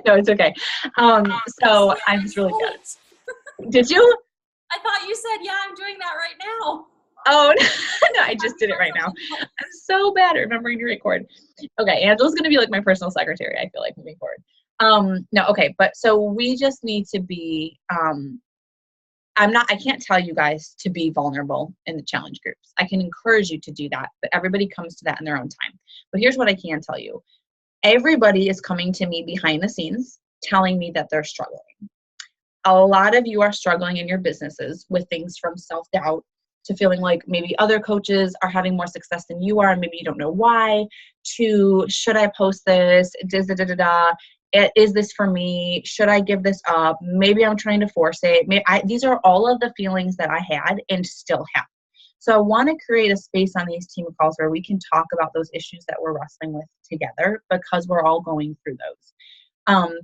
No, it's okay. So I'm just really good. Did you? I thought you said, yeah, I'm doing that right now. Oh, no, I just did it right now. I'm so bad at remembering to record. Okay, Angela's going to be like my personal secretary, I feel like, moving forward. No, okay, but so we just need to be, I can't tell you guys to be vulnerable in the challenge groups. I can encourage you to do that, but everybody comes to that in their own time. But here's what I can tell you. Everybody is coming to me behind the scenes telling me that they're struggling. A lot of you are struggling in your businesses with things from self-doubt to feeling like maybe other coaches are having more success than you are and maybe you don't know why, to should I post this, is this for me, should I give this up, maybe I'm trying to force it. These are all of the feelings that I had and still have. So I want to create a space on these team calls where we can talk about those issues that we're wrestling with together because we're all going through those.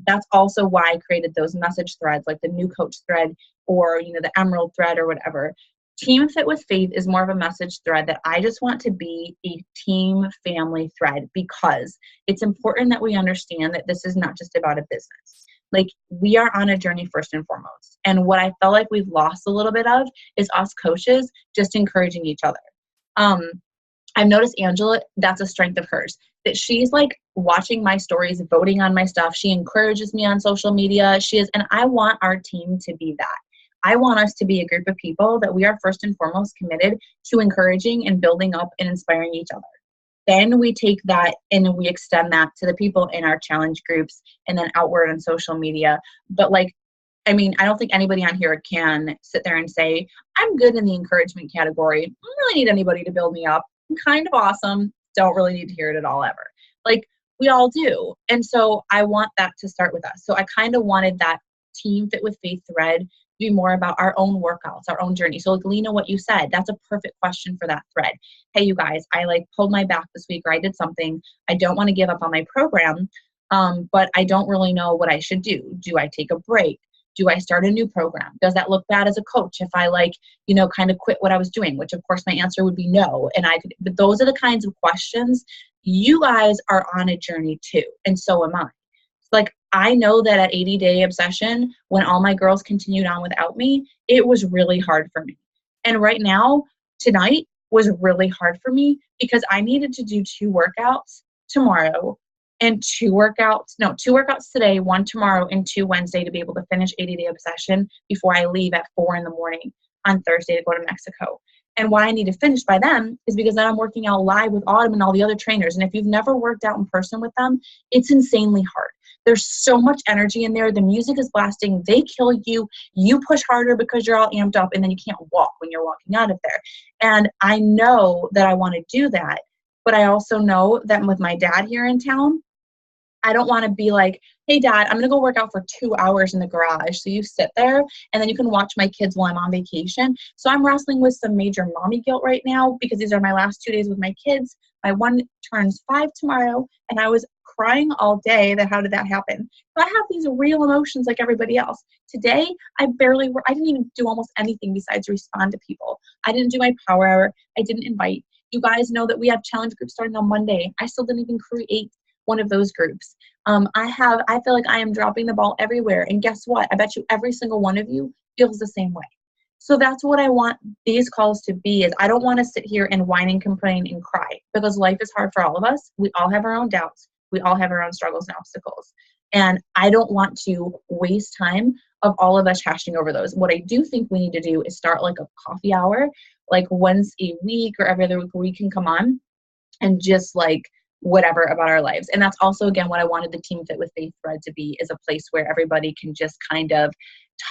That's also why I created those message threads, like the new coach thread or, the Emerald thread or whatever. Team Fit with Faith is more of a message thread that I just want to be a team family thread because it's important that we understand that this is not just about a business. Like, we are on a journey first and foremost. And what I felt like we've lost a little bit of is us coaches just encouraging each other. I've noticed Angela, that's a strength of hers, that she's like watching my stories, voting on my stuff. She encourages me on social media. And I want our team to be that. I want us to be a group of people that we are first and foremost committed to encouraging and building up and inspiring each other. Then we take that and we extend that to the people in our challenge groups and then outward on social media. But I don't think anybody on here can sit there and say, I'm good in the encouragement category. I don't really need anybody to build me up. I'm kind of awesome. Don't really need to hear it at all ever. We all do. And so I want that to start with us. So I kind of wanted that Team Fit with Faith thread be more about our own workouts, our own journey. So Lena, what you said, that's a perfect question for that thread. Hey, you guys, I pulled my back this week or I did something. I don't want to give up on my program, but I don't really know what I should do. Do I take a break? Do I start a new program? Does that look bad as a coach if I kind of quit what I was doing? Which of course my answer would be no. But those are the kinds of questions. You guys are on a journey too. And so am I. I know that at 80 Day Obsession, when all my girls continued on without me, it was really hard for me. And right now, tonight was really hard for me because I needed to do 2 workouts tomorrow and 2 workouts today, 1 tomorrow and 2 Wednesday to be able to finish 80 Day Obsession before I leave at 4 in the morning on Thursday to go to Mexico. And why I need to finish by then is because then I'm working out live with Autumn and all the other trainers. And if you've never worked out in person with them, it's insanely hard. There's so much energy in there. The music is blasting. They kill you. You push harder because you're all amped up, and then you can't walk when you're walking out of there. And I know that I want to do that, but I also know that with my dad here in town, I don't want to be like, hey, Dad, I'm going to go work out for 2 hours in the garage. So you sit there and then you can watch my kids while I'm on vacation. So I'm wrestling with some major mommy guilt right now because these are my last 2 days with my kids. My one turns 5 tomorrow, and I was crying all day that how did that happen? So I have these real emotions like everybody else. Today, I didn't even do almost anything besides respond to people. I didn't do my power hour. I didn't invite. You guys know that we have challenge groups starting on Monday. I still didn't even create one of those groups. I feel like I am dropping the ball everywhere. And guess what? I bet you every single one of you feels the same way. So that's what I want these calls to be, is I don't want to sit here and whine and complain and cry because life is hard for all of us. We all have our own doubts. We all have our own struggles and obstacles. And I don't want to waste time of all of us hashing over those. What I do think we need to do is start a coffee hour, once a week or every other week where we can come on and just whatever about our lives. And that's also, again, what I wanted the Team Fit with Faith thread to be, is a place where everybody can just kind of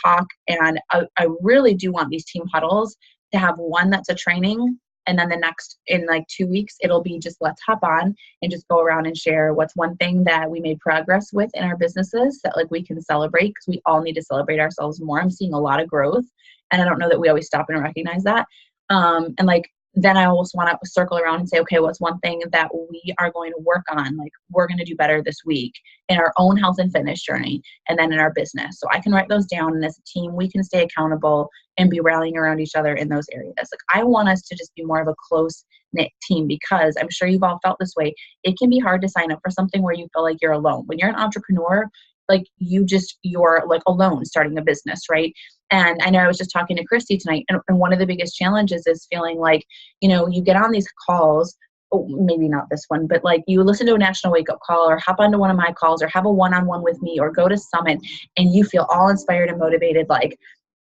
talk. And I really do want these team huddles to have one that's a training, and then the next, in 2 weeks, it'll be just let's hop on and just go around and share what's one thing that we made progress with in our businesses that we can celebrate, because we all need to celebrate ourselves more. I'm seeing a lot of growth, and I don't know that we always stop and recognize that. And then I also want to circle around and say, okay, what's one thing that we are going to work on? Like, we're going to do better this week in our own health and fitness journey, and then in our business. So I can write those down, and as a team, we can stay accountable and be rallying around each other in those areas. Like, I want us to just be more of a close knit team, because I'm sure you've all felt this way. It can be hard to sign up for something where you feel like you're alone. When you're an entrepreneur, like you're like alone starting a business, right? And I know I was just talking to Christy tonight, and one of the biggest challenges is feeling like, you get on these calls, oh, maybe not this one, but like you listen to a national wake up call or hop onto one of my calls or have a one-on-one with me or go to Summit, and you feel all inspired and motivated, like,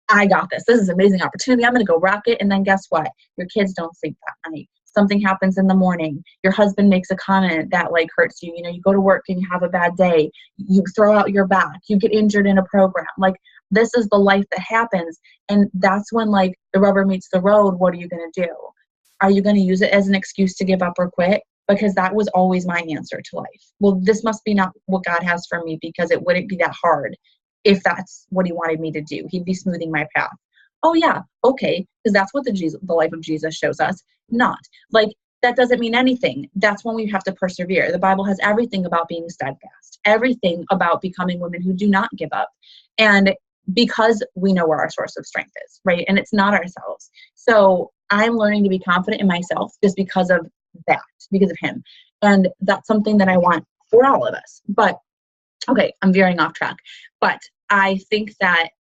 I got this. This is an amazing opportunity. I'm going to go rock it. And then guess what? Your kids don't sleep that night. Something happens in the morning. Your husband makes a comment that like hurts you. You go to work and you have a bad day. You throw out your back. You get injured in a program. Like, this is the life that happens. And that's when like the rubber meets the road. What are you going to do? Are you going to use it as an excuse to give up or quit? Because that was always my answer to life. Well, this must be not what God has for me, because it wouldn't be that hard if that's what he wanted me to do. He'd be smoothing my path. Oh yeah, okay, because that's what the life of Jesus shows us. Not. Like, that doesn't mean anything. That's when we have to persevere. The Bible has everything about being steadfast, everything about becoming women who do not give up. And because we know where our source of strength is, right? And it's not ourselves. So I'm learning to be confident in myself just because of that, because of him. And that's something that I want for all of us. But okay, I'm veering off track. But I think that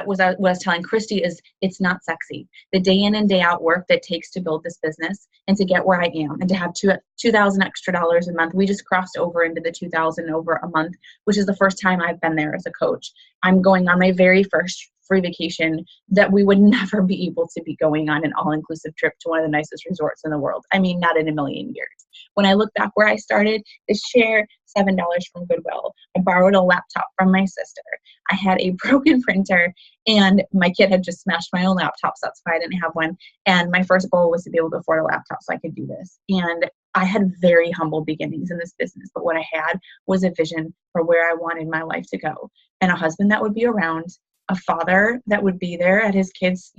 was what I was telling Christy, is it's not sexy. The day in and day out work that takes to build this business and to get where I am and to have $2,000 extra a month. We just crossed over into the 2,000 over a month, which is the first time I've been there as a coach. I'm going on my very first free vacation that we would never be able to be going on an all-inclusive trip to one of the nicest resorts in the world. I mean, not in a million years. When I look back where I started, this chair, $7 from Goodwill. I borrowed a laptop from my sister. I had a broken printer, and my kid had just smashed my own laptop, so that's why I didn't have one. And my first goal was to be able to afford a laptop so I could do this. And I had very humble beginnings in this business, but what I had was a vision for where I wanted my life to go, and a husband that would be around, a father that would be there at his kids',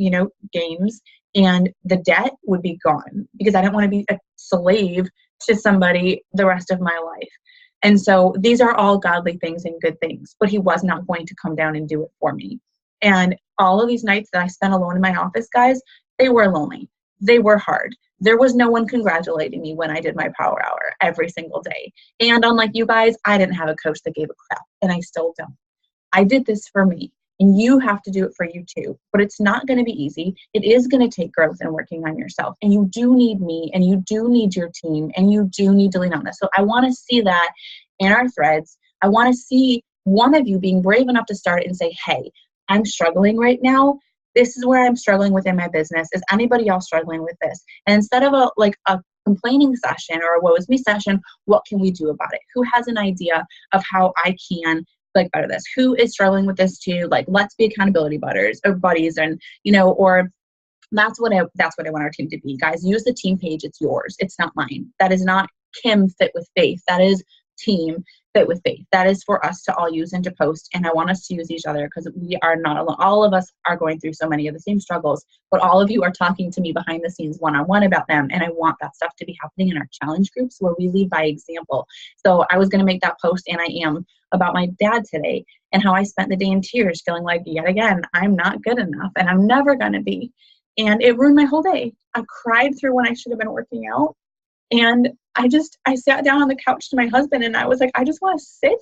games, and the debt would be gone, because I didn't want to be a slave to somebody the rest of my life. And so these are all godly things and good things, but he was not going to come down and do it for me. And all of these nights that I spent alone in my office, guys, they were lonely. They were hard. There was no one congratulating me when I did my power hour every single day. And unlike you guys, I didn't have a coach that gave a crap, and I still don't. I did this for me. And you have to do it for you too. But it's not going to be easy. It is going to take growth and working on yourself. And you do need me, and you do need your team, and you do need to lean on this. So I want to see that in our threads. I want to see one of you being brave enough to start and say, hey, I'm struggling right now. This is where I'm struggling within my business. Is anybody else struggling with this? And instead of a complaining session or a woe is me session, what can we do about it? Who has an idea of how I can better this? Who is struggling with this too? Like, let's be accountability buddies, and or that's what I want our team to be. Guys, use the team page. It's yours. It's not mine. That is not Kim Fit with Faith. That is team Fit with Faith. That is for us to all use and to post. And I want us to use each other, because we are not alone. All of us are going through so many of the same struggles, but all of you are talking to me behind the scenes one-on-one about them. And I want that stuff to be happening in our challenge groups where we lead by example. So I was going to make that post, and I am, about my dad today and how I spent the day in tears, feeling like, yet again, I'm not good enough and I'm never going to be. And it ruined my whole day. I cried through when I should have been working out. And I sat down on the couch to my husband, and I was like, I just want to sit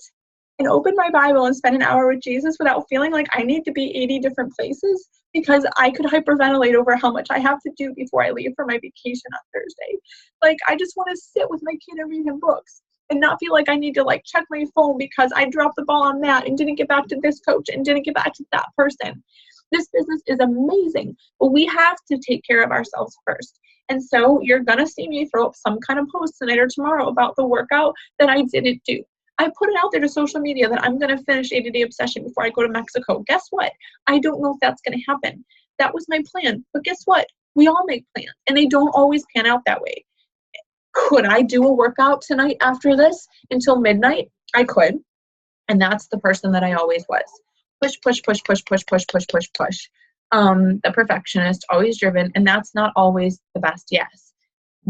and open my Bible and spend an hour with Jesus without feeling like I need to be 80 different places, because I could hyperventilate over how much I have to do before I leave for my vacation on Thursday. Like, I just want to sit with my kid and read him books, and not feel like I need to check my phone because I dropped the ball on that and didn't get back to this coach and didn't get back to that person. This business is amazing, but we have to take care of ourselves first. And so you're going to see me throw up some kind of post tonight or tomorrow about the workout that I didn't do. I put it out there to social media that I'm going to finish 80-day obsession before I go to Mexico. Guess what? I don't know if that's going to happen. That was my plan. But guess what? We all make plans, and they don't always pan out that way. Could I do a workout tonight after this until midnight? I could. And that's the person that I always was. Push, push, push, push, push, push, push, push, push. the perfectionist, always driven, and that's not always the best yes.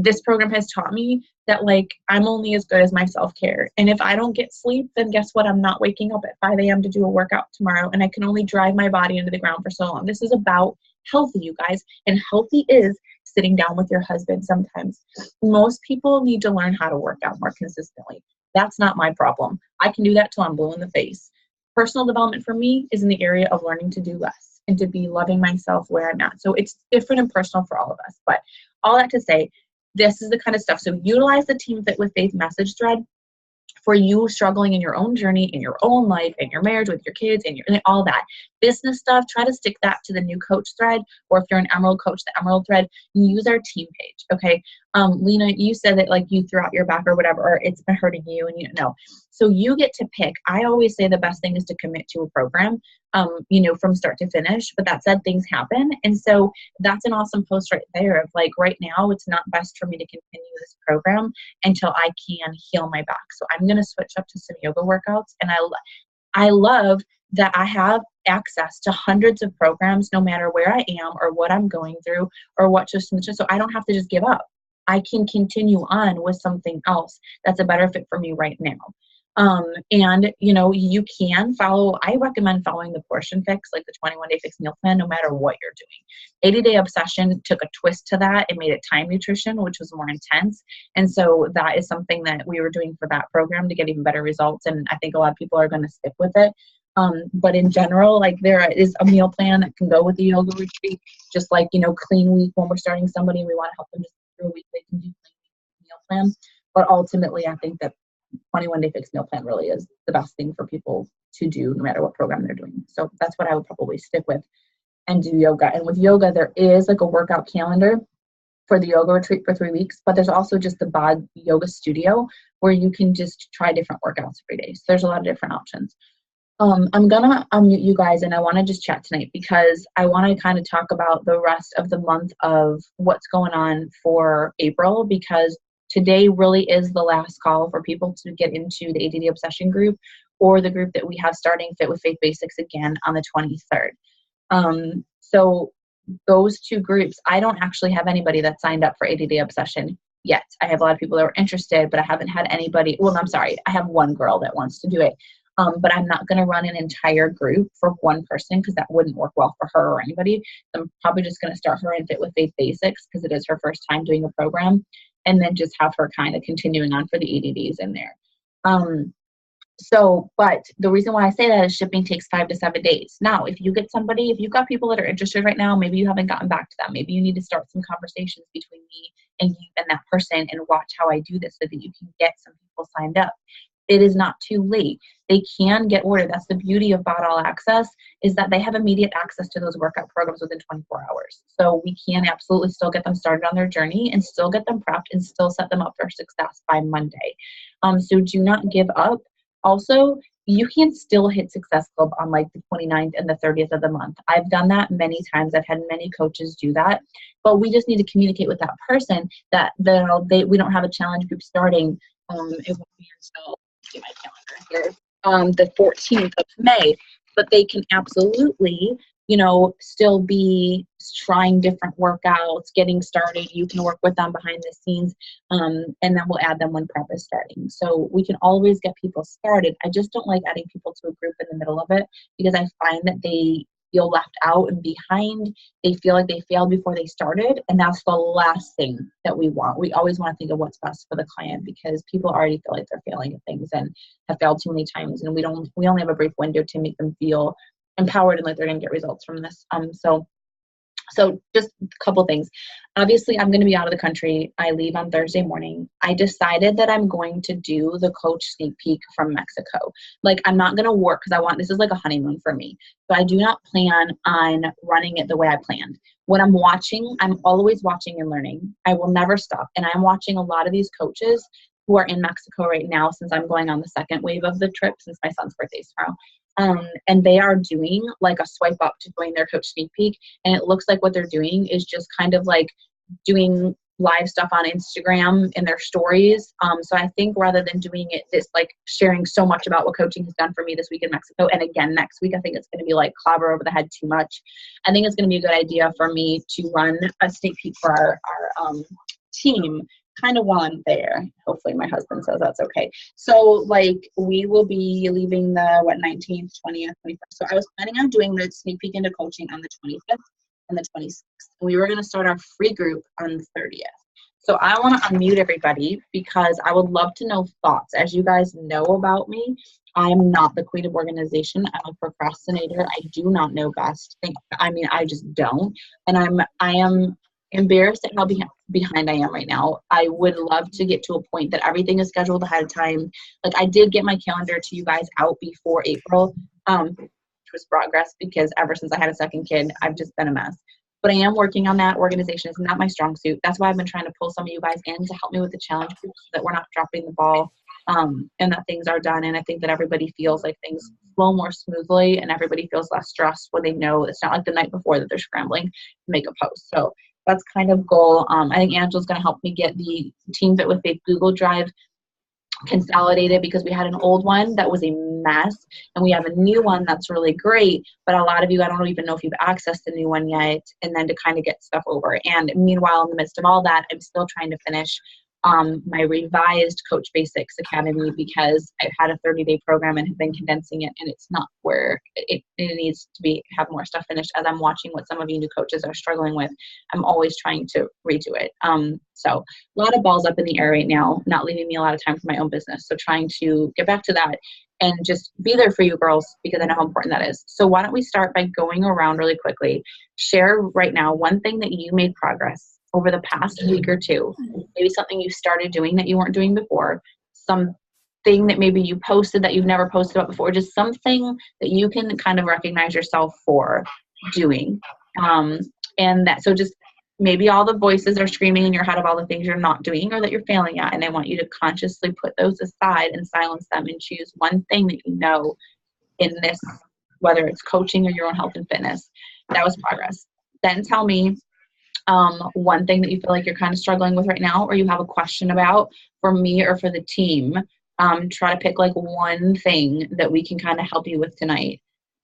This program has taught me that, like, I'm only as good as my self-care. And if I don't get sleep, then guess what? I'm not waking up at 5 a.m. to do a workout tomorrow, and I can only drive my body into the ground for so long. This is about healthy, you guys, and healthy is sitting down with your husband sometimes. Most people need to learn how to work out more consistently. That's not my problem. I can do that till I'm blue in the face. Personal development for me is in the area of learning to do less and to be loving myself where I'm at. So it's different and personal for all of us. But all that to say, this is the kind of stuff. So utilize the Team Fit with Faith message thread for you struggling in your own journey, in your own life, in your marriage, with your kids, and all that. Business stuff, try to stick that to the new coach thread, or if you're an Emerald coach, the Emerald thread, and use our team page, okay? Lena, you said that, like, you threw out your back or whatever, or it's been hurting you, and you know. So you get to pick. I always say the best thing is to commit to a program, from start to finish. But that said, things happen. And so that's an awesome post right there of, like, right now, it's not best for me to continue this program until I can heal my back. So I'm going to switch up to some yoga workouts. And I love that I have access to hundreds of programs, no matter where I am or what I'm going through or what system. So I don't have to just give up. I can continue on with something else that's a better fit for me right now. You can follow, I recommend following the portion fix, like the 21-day fixed meal plan, no matter what you're doing. 80-day obsession took a twist to that and made it time nutrition, which was more intense. And so that is something that we were doing for that program to get even better results. And I think a lot of people are going to stick with it. But in general, like, there is a meal plan that can go with the yoga retreat, just like, clean week when we're starting somebody, we want to help them just through a week, they can do clean meal plan. But ultimately, I think that 21-day fixed meal plan really is the best thing for people to do no matter what program they're doing. So that's what I would probably stick with and do yoga. And with yoga, there is like a workout calendar for the yoga retreat for 3 weeks, but there's also just the bod yoga studio where you can just try different workouts every day. So there's a lot of different options. I'm gonna unmute you guys, and I want to just chat tonight because I want to kind of talk about the rest of the month of what's going on for April, because today really is the last call for people to get into the ADD Obsession group or the group that we have starting Fit with Faith Basics again on the 23rd. So those two groups, I don't actually have anybody that signed up for ADD Obsession yet. I have a lot of people that are interested, but I haven't had anybody. Well, I'm sorry. I have one girl that wants to do it. But I'm not going to run an entire group for one person because that wouldn't work well for her or anybody. So I'm probably just going to start her in Fit with Faith Basics because it is her first time doing a program, and then just have her kind of continuing on for the ADDs in there. But the reason why I say that is shipping takes 5 to 7 days. Now, if you've got people that are interested right now, maybe you haven't gotten back to them. Maybe you need to start some conversations between me and you and that person and watch how I do this so that you can get some people signed up. It is not too late. They can get ordered. That's the beauty of Bod All Access, is that they have immediate access to those workout programs within 24 hours. So we can absolutely still get them started on their journey and still get them prepped and still set them up for success by Monday. So do not give up. Also, you can still hit Success Club on like the 29th and the 30th of the month. I've done that many times. I've had many coaches do that. But we just need to communicate with that person that we don't have a challenge group starting. It won't be until my calendar here, the 14th of May, but they can absolutely, still be trying different workouts, getting started. You can work with them behind the scenes, and then we'll add them when prep is starting. So we can always get people started. I just don't like adding people to a group in the middle of it because I find that they feel left out and behind. They feel like they failed before they started, and that's the last thing that we want. We always want to think of what's best for the client because people already feel like they're failing at things and have failed too many times, and we only have a brief window to make them feel empowered and like they're going to get results from this. So just a couple things. Obviously, I'm going to be out of the country. I leave on Thursday morning. I decided that I'm going to do the coach sneak peek from Mexico. Like, I'm not going to work because this is like a honeymoon for me. So I do not plan on running it the way I planned. When I'm watching, I'm always watching and learning. I will never stop. And I'm watching a lot of these coaches who are in Mexico right now since I'm going on the second wave of the trip since my son's birthday is tomorrow. And they are doing like a swipe up to join their coach sneak peek. And it looks like what they're doing is just kind of like doing live stuff on Instagram in their stories. So I think rather than doing it this like sharing so much about what coaching has done for me this week in Mexico, and again next week, I think it's going to be like clobber over the head too much. I think it's going to be a good idea for me to run a sneak peek for our team kind of while I'm there. Hopefully my husband says that's okay. So like we will be leaving the 19th, 20th, 21st. So I was planning on doing the sneak peek into coaching on the 25th and the 26th. We were going to start our free group on the 30th. So I want to unmute everybody because I would love to know thoughts. As you guys know about me, I am not the queen of organization. I'm a procrastinator. I do not know best. I just don't. And I am embarrassed at how behind I am right now. I would love to get to a point that everything is scheduled ahead of time. Like I did get my calendar to you guys out before April, which was progress because ever since I had a second kid, I've just been a mess. But I am working on that. Organization is not my strong suit. That's why I've been trying to pull some of you guys in to help me with the challenge groups so that we're not dropping the ball, and that things are done. And I think that everybody feels like things flow more smoothly and everybody feels less stressed when they know it's not like the night before that they're scrambling to make a post. So that's kind of goal. I think Angela's going to help me get the Team Fit with Faith Google Drive consolidated because we had an old one that was a mess and we have a new one that's really great, but a lot of you, I don't even know if you've accessed the new one yet, and then to kind of get stuff over. And meanwhile, in the midst of all that, I'm still trying to finish my revised Coach Basics Academy because I've had a 30-day program and have been condensing it, and it's not where it needs to be, have more stuff finished. As I'm watching what some of you new coaches are struggling with, I'm always trying to redo it. So a lot of balls up in the air right now, not leaving me a lot of time for my own business. So trying to get back to that and just be there for you girls because I know how important that is. So why don't we start by going around really quickly, share right now one thing that you made progress over the past week or two, maybe something you started doing that you weren't doing before, something that maybe you posted that you've never posted about before, just something that you can kind of recognize yourself for doing. And that, so just maybe all the voices are screaming in your head of all the things you're not doing or that you're failing at, and I want you to consciously put those aside and silence them and choose one thing that you know in this, whether it's coaching or your own health and fitness, that was progress. Then tell me one thing that you feel like you're kind of struggling with right now or you have a question about for me or for the team. Try to pick like one thing that we can kind of help you with tonight.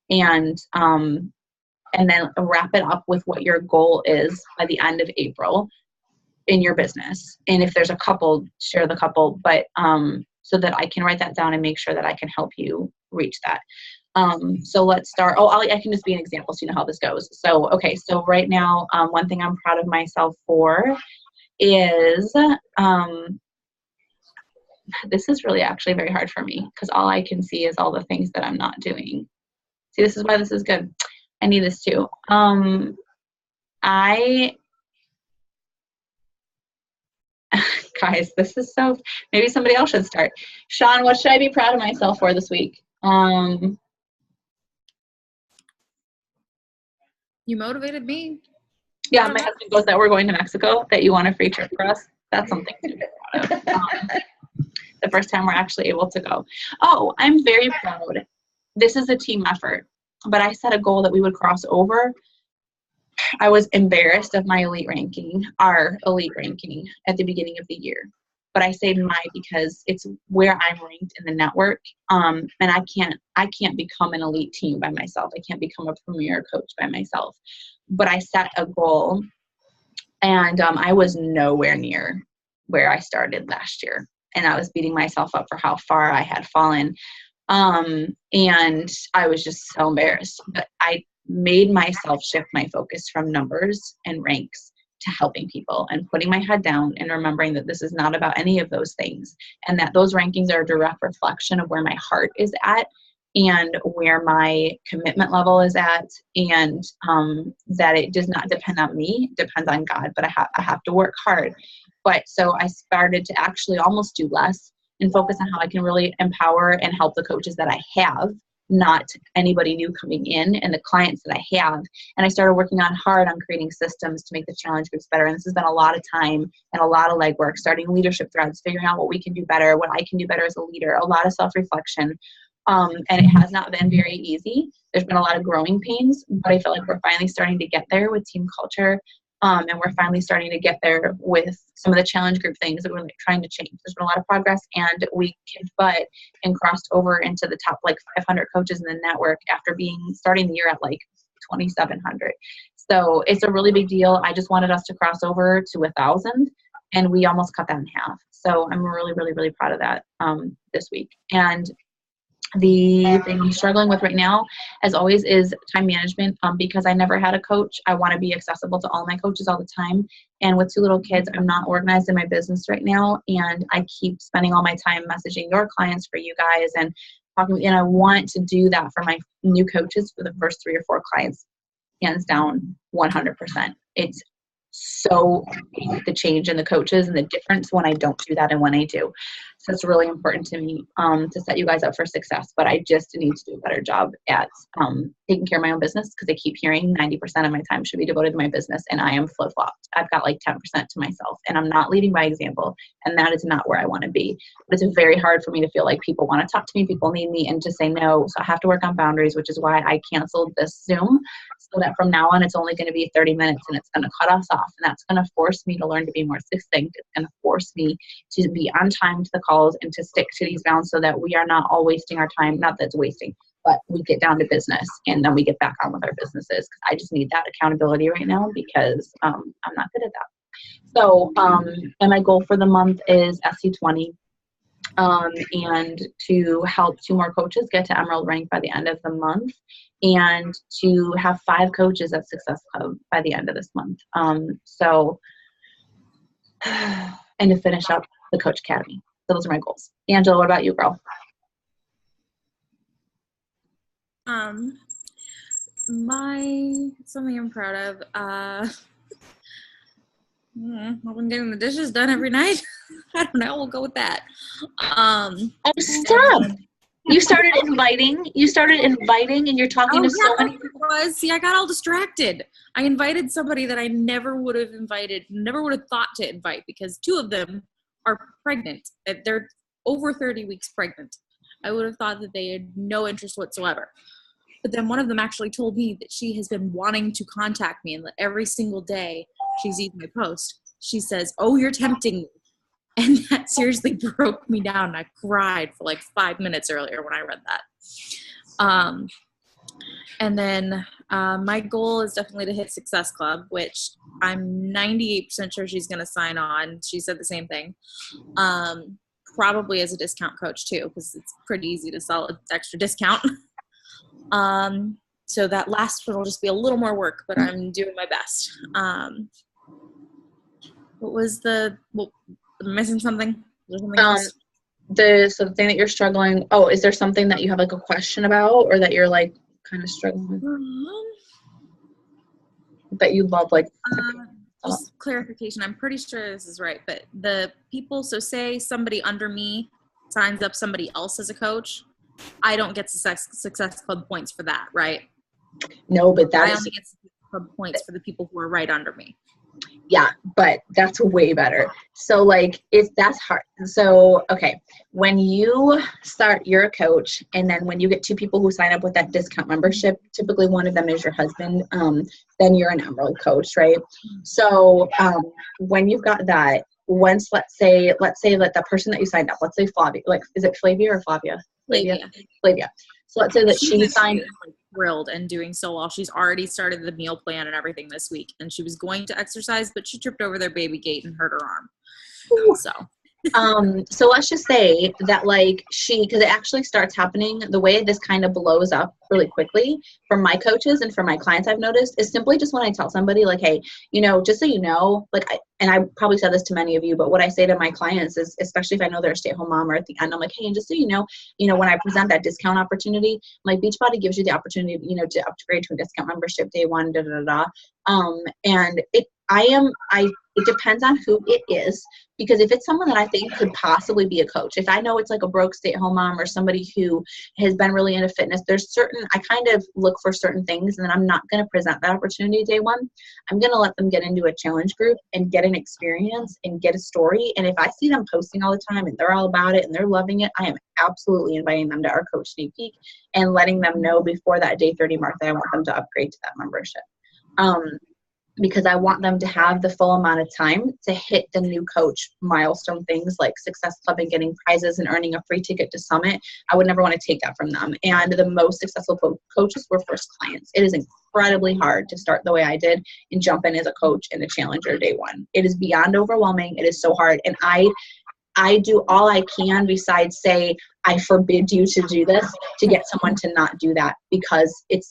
And then wrap it up with what your goal is by the end of April in your business. And if there's a couple, share the couple, but so that I can write that down and make sure that I can help you reach that. So let's start. I can just be an example so you know how this goes. So, okay. So right now, one thing I'm proud of myself for is, this is really actually very hard for me because all I can see is all the things that I'm not doing. See, this is why this is good. I need this too. Guys, this is so, maybe somebody else should start. Sean, what should I be proud of myself for this week? You motivated me. Yeah, my husband goes that we're going to Mexico, that you want a free trip for us. That's something to be proud of. The first time we're actually able to go. Oh, I'm very proud. This is a team effort, but I set a goal that we would cross over. I was embarrassed of my elite ranking, our elite ranking at the beginning of the year. But I say my because it's where I'm ranked in the network. And I can't become an elite team by myself. I can't become a premier coach by myself. But I set a goal, and I was nowhere near where I started last year. And I was beating myself up for how far I had fallen. And I was just so embarrassed. But I made myself shift my focus from numbers and ranks to helping people and putting my head down and remembering that this is not about any of those things, and that those rankings are a direct reflection of where my heart is at and where my commitment level is at, and that it does not depend on me, it depends on God, but I have to work hard. But so I started to actually almost do less and focus on how I can really empower and help the coaches that I have, not anybody new coming in, and the clients that I have. And I started working hard on creating systems to make the challenge groups better. And this has been a lot of time and a lot of legwork, starting leadership threads, figuring out what we can do better, what I can do better as a leader, a lot of self-reflection. And it has not been very easy. There's been a lot of growing pains, but I feel like we're finally starting to get there with team culture. And we're finally starting to get there with some of the challenge group things that we're like trying to change. There's been a lot of progress, and we kicked butt and crossed over into the top like 500 coaches in the network after starting the year at like 2,700. So it's a really big deal. I just wanted us to cross over to 1,000, and we almost cut that in half. So I'm really, really, really proud of that this week. And the thing I'm struggling with right now, as always, is time management. Because I never had a coach, I want to be accessible to all my coaches all the time. And with 2 little kids, I'm not organized in my business right now. And I keep spending all my time messaging your clients for you guys and talking. And I want to do that for my new coaches for the first 3 or 4 clients, hands down, 100%. It's so big, the change in the coaches and the difference when I don't do that and when I do. So it's really important to me to set you guys up for success. But I just need to do a better job at taking care of my own business, because I keep hearing 90% of my time should be devoted to my business, and I am flip-flopped. I've got like 10% to myself, and I'm not leading by example, and that is not where I want to be. But it's very hard for me to feel like people want to talk to me, people need me, and to say no. So I have to work on boundaries, which is why I canceled this Zoom, so that from now on it's only going to be 30 minutes, and it's going to cut us off, and that's going to force me to learn to be more succinct. It's going to force me to be on time to the calls and to stick to these bounds, so that we are not all wasting our time. Not that it's wasting, but we get down to business and then we get back on with our businesses, because I just need that accountability right now, because I'm not good at that. So, and my goal for the month is SC20, and to help 2 more coaches get to Emerald rank by the end of the month, and to have 5 coaches at Success Club by the end of this month. And to finish up the Coach Academy. So those are my goals. Angela, what about you, girl? Something I'm proud of. I've been getting the dishes done every night. I don't know. We'll go with that. Oh, stop! You started inviting, and you're talking to so many people. See, I got all distracted. I invited somebody that I never would have invited, never would have thought to invite, because 2 of them are pregnant. They're over 30 weeks pregnant. I would have thought that they had no interest whatsoever. But then one of them actually told me that she has been wanting to contact me, and that every single day she sees my post, she says, "Oh, you're tempting me." And that seriously broke me down. And I cried for like 5 minutes earlier when I read that. And then my goal is definitely to hit Success Club, which I'm 98% sure she's going to sign on. She said the same thing. Probably as a discount coach too, because it's pretty easy to sell an extra discount. So that last one will just be a little more work, but I'm doing my best. Am I missing something? So the thing that you're struggling. Oh, is there something that you have like a question about, or that you're like kind of struggling with? That you love, like. Just clarification. I'm pretty sure this is right, but the people. So say somebody under me signs up somebody else as a coach. I don't get Success Club points for that, right? No, but I only get Success Club points for the people who are right under me. Yeah, but that's way better. So like, that's hard. So, okay, when you start, you're a coach, and then when you get 2 people who sign up with that discount membership, typically one of them is your husband, then you're an Emerald coach, right? So when you've got that, once, let's say that the person that you signed up, let's say Flavia, like, is it Flavia or Flavia? Flavia. So let's say that she signed thrilled and doing so well. She's already started the meal plan and everything this week, and she was going to exercise, but she tripped over their baby gate and hurt her arm. So let's just say that, like, because it actually starts happening, the way this kind of blows up really quickly for my coaches and for my clients, I've noticed, is simply just when I tell somebody, like, hey, just so you know, like, and I probably said this to many of you, but what I say to my clients is, especially if I know they're a stay-at-home mom, or at the end, I'm like, hey, and just so you know, when I present that discount opportunity, like, Beachbody gives you the opportunity, to upgrade to a discount membership day 1, and it depends on who it is, because if it's someone that I think could possibly be a coach, if I know it's like a broke stay-at-home mom or somebody who has been really into fitness, I kind of look for certain things, and then I'm not going to present that opportunity day 1. I'm going to let them get into a challenge group and get an experience and get a story. And if I see them posting all the time and they're all about it and they're loving it, I am absolutely inviting them to our coach sneak peek and letting them know before that day 30 mark that I want them to upgrade to that membership. because I want them to have the full amount of time to hit the new coach milestone things like Success Club and getting prizes and earning a free ticket to Summit. I would never want to take that from them. And the most successful coaches were first clients. It is incredibly hard to start the way I did and jump in as a coach and a challenger day one. It is beyond overwhelming. It is so hard. And I do all I can besides say, I forbid you to do this, to get someone to not do that, because it's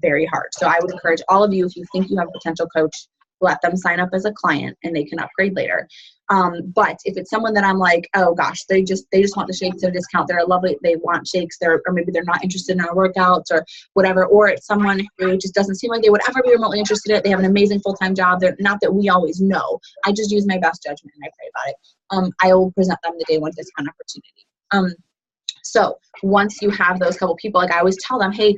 very hard. So I would encourage all of you, if you think you have a potential coach, let them sign up as a client and they can upgrade later. But if it's someone that I'm like, oh gosh, they just want the shakes at a discount, they're lovely, they want shakes, or maybe they're not interested in our workouts or whatever, or it's someone who just doesn't seem like they would ever be remotely interested in it, they have an amazing full-time job, they're not that we always know, I just use my best judgment and I pray about it. I will present them the day one discount opportunity. So once you have those couple people, like I always tell them, hey,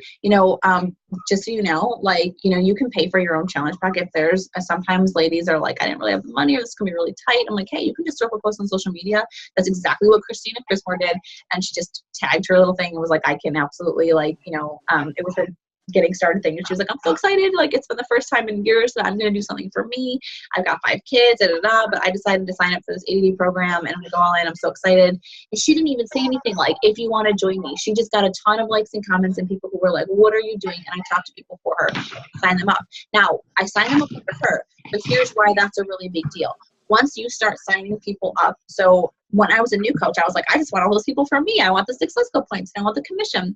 just so you know, you can pay for your own challenge pack. If there's sometimes ladies are like, I didn't really have the money, or this is gonna be really tight. I'm like, hey, you can just throw up a post on social media. That's exactly what Christina Chrismore did. And she just tagged her little thing and was like, I can absolutely it was her getting started thing. And she was like, I'm so excited. Like, it's been the first time in years that I'm going to do something for me. I've got 5 kids, but I decided to sign up for this 80-day program and I'm going to go all in. I'm so excited. And she didn't even say anything like, if you want to join me. She just got a ton of likes and comments and people who were like, what are you doing? And I talked to people for her, sign them up. Now, I signed them up for her, but here's why that's a really big deal. Once you start signing people up, so when I was a new coach, I was like, I just want all those people from me. I want the Success Club points. I want the commission.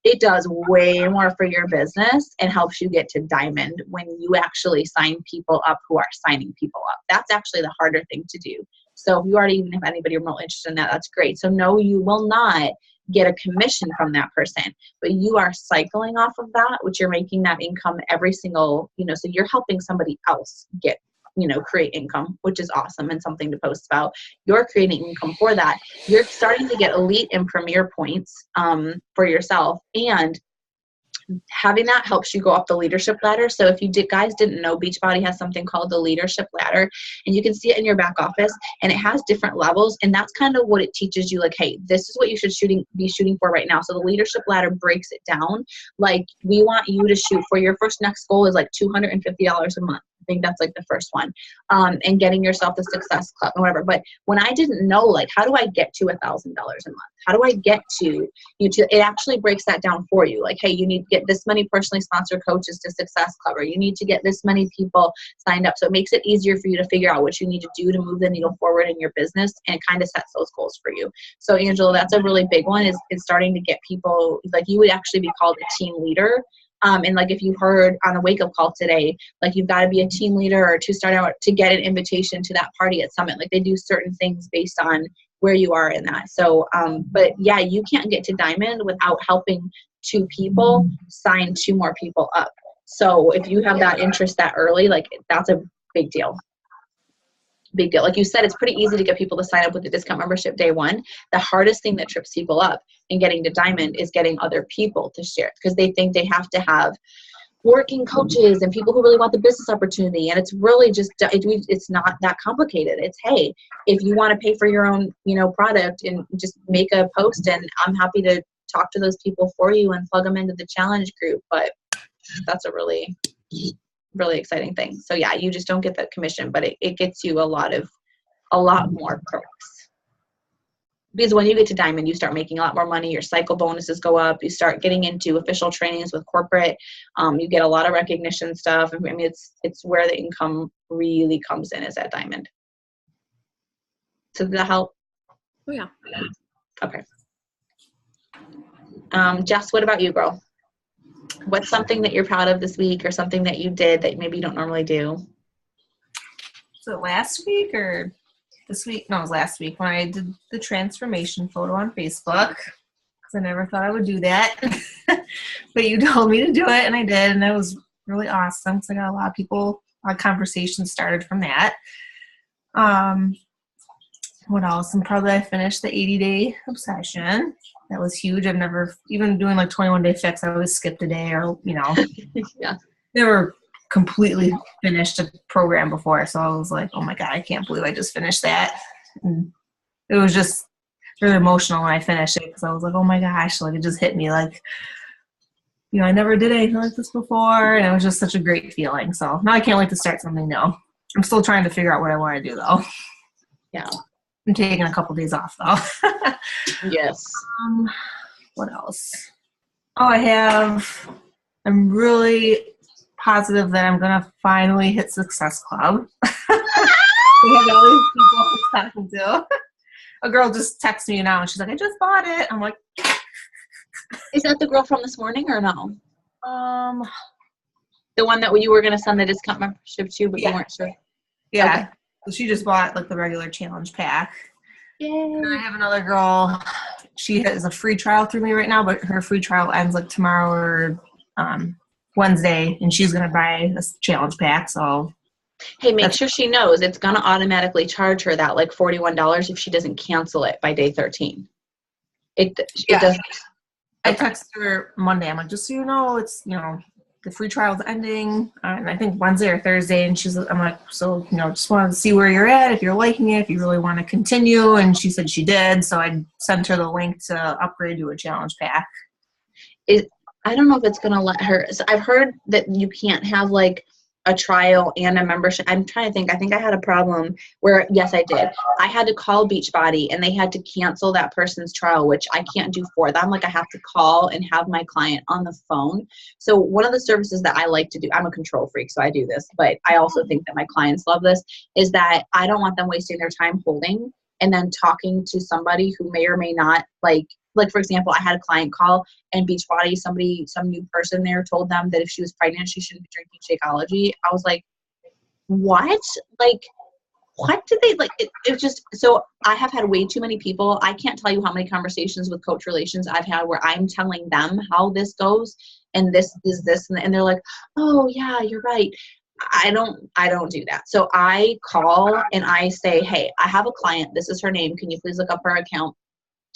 It does way more for your business and helps you get to diamond when you actually sign people up who are signing people up. That's actually the harder thing to do. So if you already even have anybody remotely interested in that, that's great. So no, you will not get a commission from that person, but you are cycling off of that, which you're making that income every single, so you're helping somebody else get create income, which is awesome and something to post about. You're creating income for that. You're starting to get elite and premier points for yourself. And having that helps you go up the leadership ladder. So if you guys didn't know, Beachbody has something called the leadership ladder, and you can see it in your back office, and it has different levels. And that's kind of what it teaches you, like, hey, this is what you should be shooting for right now. So the leadership ladder breaks it down. Like, we want you to shoot for your first next goal is like $250 a month. I think that's like the first one, and getting yourself the Success Club and whatever. But when I didn't know, like, how do I get to $1,000 a month? How do I get to it actually breaks that down for you. Like, hey, you need to get this many personally sponsored coaches to Success Club, or you need to get this many people signed up. So it makes it easier for you to figure out what you need to do to move the needle forward in your business, and it kind of sets those goals for you. So Angela, that's a really big one, is starting to get people, like, you would actually be called a team leader. And like, if you heard on the wake up call today, like, you've got to be a team leader or to start out to get an invitation to that party at Summit. Like, they do certain things based on where you are in that. So, but yeah, you can't get to diamond without helping 2 people sign 2 more people up. So if you have that interest that early, like, that's a big deal. Big deal. Like you said, it's pretty easy to get people to sign up with the discount membership day one. The hardest thing that trips people up in getting to diamond is getting other people to share, because they think they have to have working coaches and people who really want the business opportunity. And it's really just, it's not that complicated. It's, hey, if you want to pay for your own, product, and just make a post, and I'm happy to talk to those people for you and plug them into the challenge group. But that's a really exciting thing. So yeah, you just don't get that commission, but it gets you a lot more perks. Because when you get to diamond, you start making a lot more money. Your cycle bonuses go up. You start getting into official trainings with corporate. You get a lot of recognition stuff. I mean, it's where the income really comes in, is at diamond. So does that help? Oh yeah. Okay. Jess, what about you, girl? What's something that you're proud of this week, or something that you did that maybe you don't normally do? So last week or this week? No, it was last week when I did the transformation photo on Facebook, because I never thought I would do that. But you told me to do it, and I did, and it was really awesome, because I got a lot of conversations started from that. What else? I'm proud that I finished the 80-day obsession. That was huge. I've never, even doing like 21-day fix, I always skipped a day, or, Yeah. Never completely finished a program before. So I was like, oh my God, I can't believe I just finished that. And it was just really emotional when I finished it, because I was like, oh my gosh, like, it just hit me like, you know, I never did anything like this before, and it was just such a great feeling. So now I can't wait to start something new. I'm still trying to figure out what I want to do, though. Yeah. I'm taking a couple days off, though. Yes. What else? Oh, I'm really positive that I'm going to finally hit Success Club. We have all these people talking to. A girl just texted me now, and she's like, I just bought it. I'm like, is that the girl from this morning or no? The one that you were going to send the discount membership to, but you weren't sure. Yeah. Okay. So she just bought like the regular challenge pack. Yay. And I have another girl. She has a free trial through me right now, but her free trial ends like tomorrow or Wednesday, and she's going to buy this challenge pack. So, hey, make sure she knows it's going to automatically charge her that like $41 if she doesn't cancel it by day 13. It doesn't. I texted her Monday. I'm like, just so you know, it's, you know, the free trial is ending, and I think Wednesday or Thursday. And I'm like, so, you know, just wanted to see where you're at, if you're liking it, if you really want to continue. And she said she did. So I sent her the link to upgrade to a challenge pack. I don't know if it's going to let her. So I've heard that you can't have like a trial and a membership. I'm trying to think. I think I had a problem where, yes, I did. I had to call Beachbody and they had to cancel that person's trial, which I can't do for them. Like I have to call and have my client on the phone. So one of the services that I like to do, I'm a control freak, so I do this, but I also think that my clients love this, is that I don't want them wasting their time holding and then talking to somebody who may or may not like for example, I had a client call and Beachbody, some new person there told them that if she was pregnant, she shouldn't be drinking Shakeology. I was like, what? Like, what did they like? It just, so I have had way too many people. I can't tell you how many conversations with coach relations I've had where I'm telling them how this goes and this is this. And they're like, oh yeah, you're right. I don't do that. So I call and I say, hey, I have a client. This is her name. Can you please look up her account?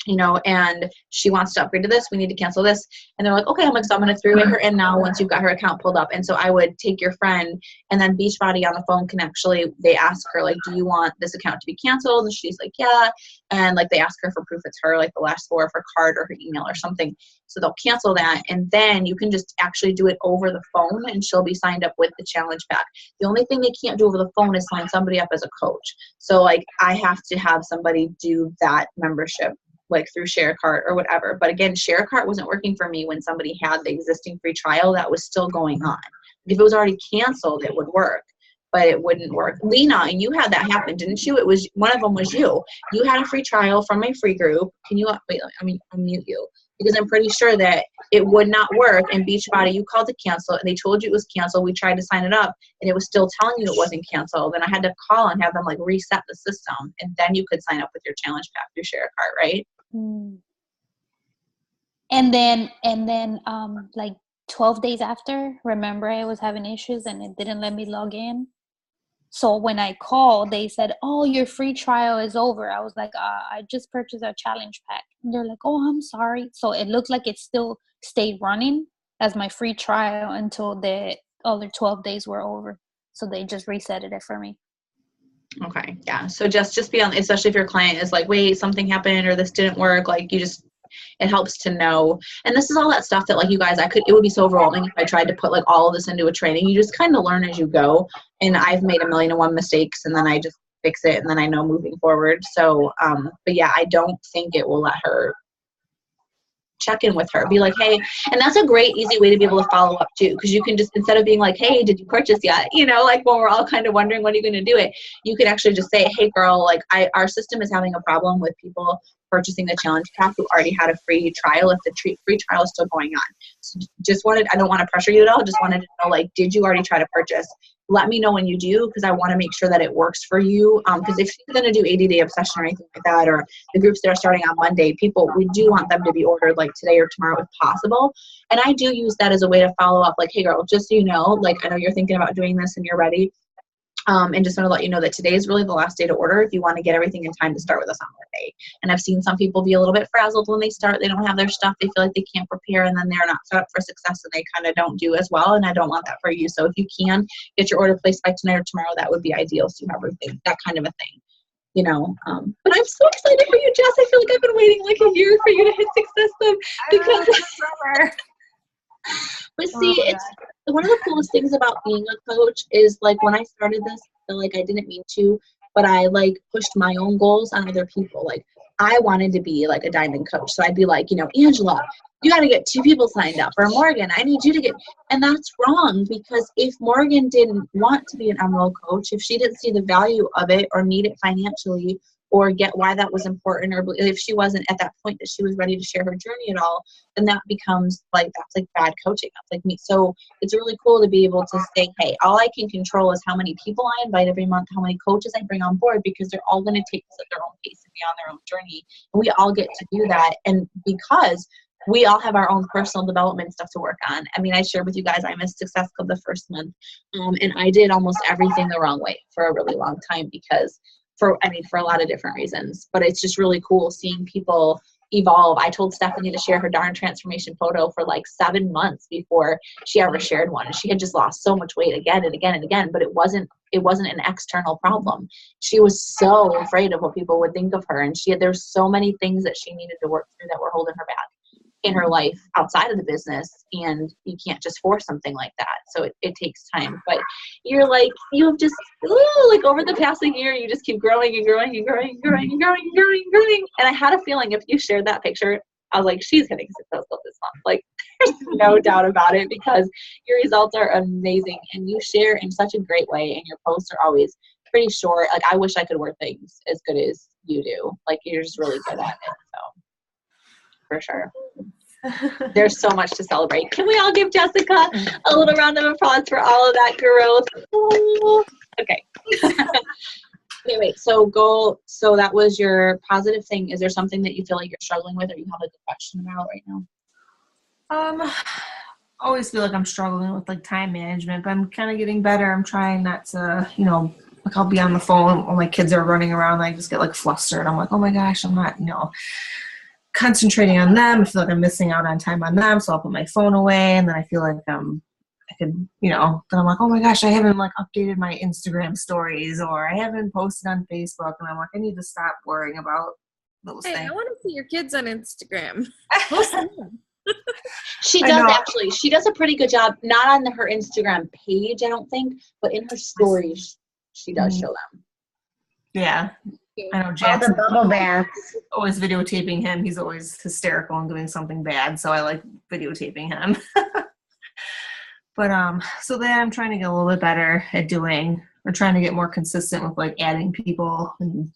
You know, and she wants to upgrade to this. We need to cancel this. And they're like, okay. I'm like, so I'm going to three-way her in now once you've got her account pulled up. And so I would take your friend, and then Beachbody on the phone can actually, they ask her, like, do you want this account to be canceled? And she's like, yeah. And like, they ask her for proof it's her, like the last four of her card or her email or something. So they'll cancel that. And then you can just actually do it over the phone and she'll be signed up with the challenge pack. The only thing they can't do over the phone is sign somebody up as a coach. So like, I have to have somebody do that membership, like through ShareCart or whatever. But again, ShareCart wasn't working for me when somebody had the existing free trial that was still going on. If it was already canceled, it would work, but it wouldn't work. Lena, and you had that happen, didn't you? It was, one of them was you. You had a free trial from my free group. Can you, wait, I mean, unmute you, because I'm pretty sure that it would not work. And Beachbody, you called to cancel and they told you it was canceled. We tried to sign it up and it was still telling you it wasn't canceled. And I had to call and have them like reset the system. And then you could sign up with your challenge pack through ShareCart, right? And then like 12 days after, remember I was having issues and it didn't let me log in. So when I called, they said, oh, your free trial is over. I was like, I just purchased a challenge pack. And they're like, oh, I'm sorry. So it looked like it still stayed running as my free trial until the other 12 days were over. So they just reset it for me. Okay. Yeah. So just be on, especially if your client is like, wait, something happened or this didn't work. Like it helps to know. And this is all that stuff that like you guys, it would be so overwhelming if I tried to put like all of this into a training. You just kind of learn as you go. And I've made 1,000,001 mistakes and then I just fix it and then I know moving forward. So, but yeah, I don't think it will let her check in with her, be like, hey, and that's a great easy way to be able to follow up too, because you can just, instead of being like, hey, did you purchase yet, you know, like when we're all kind of wondering when are you going to do it, you could actually just say, hey girl, like our system is having a problem with people purchasing the challenge pack who already had a free trial if the free trial is still going on. So I don't want to pressure you at all, just wanted to know, like, did you already try to purchase? Let me know when you do, because I want to make sure that it works for you. Because if she's going to do 80-day obsession or anything like that, or the groups that are starting on Monday, we do want them to be ordered like today or tomorrow if possible. And I do use that as a way to follow up, like, hey girl, just so you know, like I know you're thinking about doing this and you're ready. And just want to let you know that today is really the last day to order if you want to get everything in time to start with us on Monday. And I've seen some people be a little bit frazzled when they start. They don't have their stuff. They feel like they can't prepare, and then they're not set up for success, and they kind of don't do as well. And I don't want that for you. So if you can get your order placed by tonight or tomorrow, that would be ideal. So you have everything, that kind of a thing, you know. But I'm so excited for you, Jess. I feel like I've been waiting like a year for you to hit Success Club because But see, it's one of the coolest things about being a coach is like when I started this, I feel like I didn't mean to, but I like pushed my own goals on other people. Like I wanted to be like a diamond coach. So I'd be like, Angela, you got to get 2 people signed up. Or Morgan, I need you to get, and that's wrong, because if Morgan didn't want to be an emerald coach, if she didn't see the value of it or need it financially or get why that was important, or if she wasn't at that point that she was ready to share her journey at all, then that becomes like, that's like bad coaching. That's like me. So it's really cool to be able to say, hey, all I can control is how many people I invite every month, how many coaches I bring on board, because they're all going to take this at their own pace and be on their own journey. And we all get to do that. And because we all have our own personal development stuff to work on. I mean, I shared with you guys, I missed Success Club the first month. And I did almost everything the wrong way for a really long time because for a lot of different reasons. But it's just really cool seeing people evolve. I told Stephanie to share her darn transformation photo for like 7 months before she ever shared one. And she had just lost so much weight again and again and again, but it wasn't an external problem. She was so afraid of what people would think of her. And there's so many things that she needed to work through that were holding her back in her life outside of the business, and you can't just force something like that. So it takes time, but you're like, you've just, like over the past year, you just keep growing and growing and growing and growing and growing and growing and growing. And I had a feeling if you shared that picture, I was like, she's getting successful this month. Like there's no doubt about it, because your results are amazing and you share in such a great way. And your posts are always pretty short. Like I wish I could word things as good as you do. Like you're just really good at it. So for sure. There's so much to celebrate. Can we all give Jessica a little round of applause for all of that growth? Okay. Wait. So that was your positive thing. Is there something that you feel like you're struggling with or you have like a question about right now? I always feel like I'm struggling with like time management, but I'm kind of getting better. I'm trying not to, like I'll be on the phone when my kids are running around. I just get like flustered. I'm like, oh my gosh, I'm not, concentrating on them. I feel like I'm missing out on time on them. So I'll put my phone away, and then I feel like I could, then I'm like, oh my gosh, I haven't like updated my Instagram stories, or I haven't posted on Facebook, and I'm like, I need to stop worrying about those things. I want to see your kids on Instagram. She does actually. She does a pretty good job, not on her Instagram page, I don't think, but in her stories, she does show them. Yeah. I know Jackson, the bubble baths. Always videotaping him. He's always hysterical and doing something bad, so I like videotaping him. But so then I'm trying to get a little bit better at doing, or trying to get more consistent with like adding people, and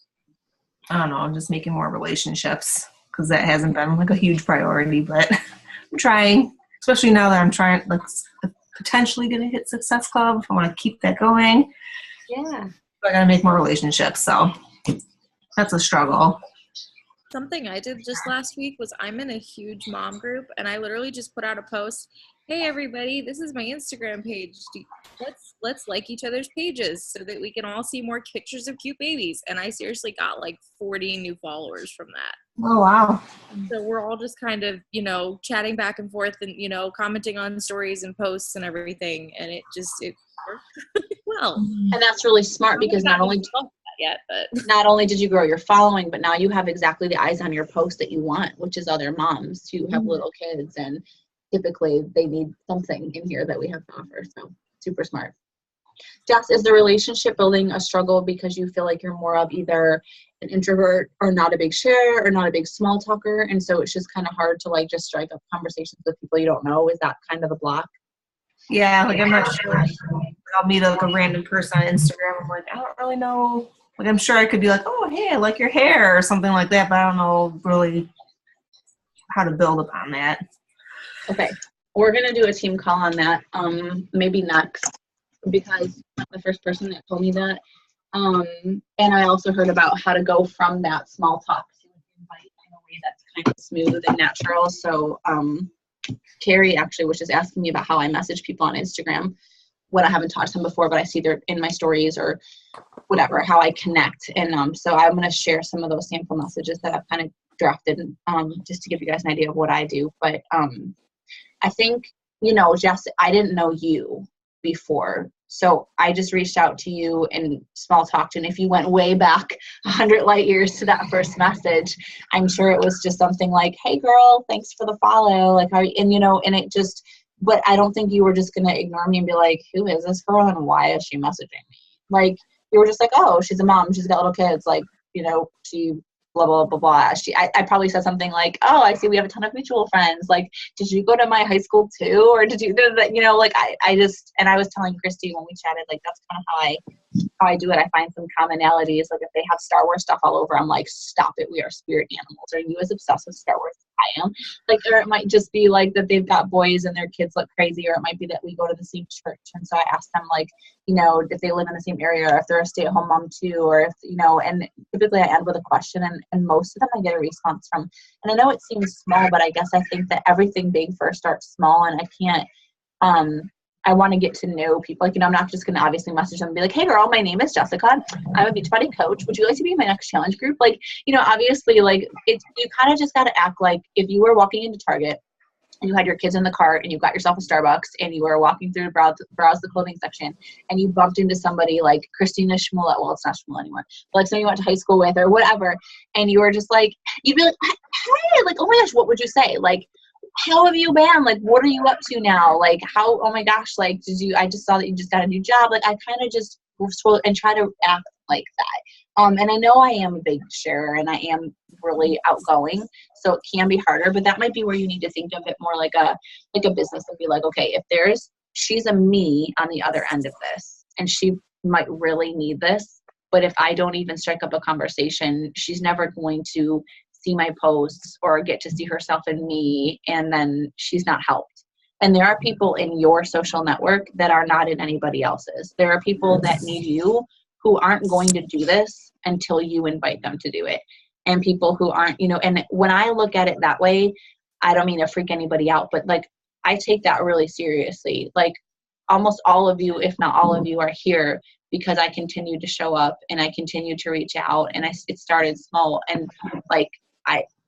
I don't know, just making more relationships, because that hasn't been like a huge priority, but I'm trying, especially now that I'm trying, like potentially going to hit Success Club. I want to keep that going. Yeah. But I got to make more relationships, so that's a struggle. Something I did just last week was I'm in a huge mom group, and I literally just put out a post. Hey everybody, this is my Instagram page. Let's like each other's pages so that we can all see more pictures of cute babies. And I seriously got like 40 new followers from that. Oh wow. So we're all just kind of, chatting back and forth and, commenting on stories and posts and everything. And it worked really well. And that's really smart, because not only did you grow your following, but now you have exactly the eyes on your post that you want, which is other moms who have little kids, and typically they need something in here that we have to offer. So super smart. Jess, is the relationship building a struggle because you feel like you're more of either an introvert or not a big sharer or not a big small talker, and so it's just kind of hard to like just strike up conversations with people you don't know? Is that kind of the block? Yeah, like I'm not sure. I'll meet like a random person on Instagram. I'm like, I don't really know. Like I'm sure I could be like, oh hey, I like your hair or something like that, but I don't know really how to build upon that. Okay, we're gonna do a team call on that. Maybe next, because I'm the first person that told me that. And I also heard about how to go from that small talk to invite in a way that's kind of smooth and natural. So Carrie actually was just asking me about how I message people on Instagram when I haven't talked to them before, but I see they're in my stories or whatever, how I connect. And so I'm going to share some of those sample messages that I've kind of drafted just to give you guys an idea of what I do. But I think, Jess, I didn't know you before. So I just reached out to you and small talked. And if you went way back 100 light years to that first message, I'm sure it was just something like, hey girl, thanks for the follow. Like, and it just but I don't think you were just going to ignore me and be like, who is this girl and why is she messaging me? Like, you were just like, oh, she's a mom. She's got little kids. Like, you know, she blah, blah, blah, blah. I probably said something like, oh, I see we have a ton of mutual friends. Like, did you go to my high school too? Or did you, you know, like I just, and I was telling Christy when we chatted, like, that's kind of how I do it. I find some commonalities. Like if they have Star Wars stuff all over, I'm like, stop it. We are spirit animals. Are you as obsessed with Star Wars as I am? Like, or it might just be like that they've got boys and their kids look crazy, or it might be that we go to the same church. And so I ask them, like, you know, if they live in the same area, or if they're a stay-at-home mom too, or if, you know, and typically I end with a question, and most of them I get a response from. And I know it seems small, but I guess I think that everything big first starts small, and I can't, I want to get to know people. Like, you know, I'm not just going to obviously message them and be like, hey girl, my name is Jessica. I'm a Beachbody coach. Would you like to be in my next challenge group? Like, you know, obviously, like, it's, you kind of just got to act like if you were walking into Target and you had your kids in the cart and you got yourself a Starbucks and you were walking through to browse the clothing section and you bumped into somebody like Christina Schmulet. Well, it's not Schmulet anymore. But like somebody you went to high school with or whatever. And you were just like, you'd be like, hey, like, oh my gosh, what would you say? Like, how have you been? Like, what are you up to now? Like, how, oh my gosh, like, I just saw that you just got a new job. Like, I kind of just scroll and try to act like that. And I know I am a big sharer and I am really outgoing, so it can be harder, but that might be where you need to think of it more like a business and be like, okay, if she's a me on the other end of this and she might really need this, but if I don't even strike up a conversation, she's never going to see my posts or get to see herself in me, and then she's not helped. And there are people in your social network that are not in anybody else's. There are people that need you who aren't going to do this until you invite them to do it. And people who aren't, you know, and when I look at it that way, I don't mean to freak anybody out, but like, I take that really seriously. Like almost all of you, if not all of you, are here because I continue to show up and I continue to reach out, and it started small, and like,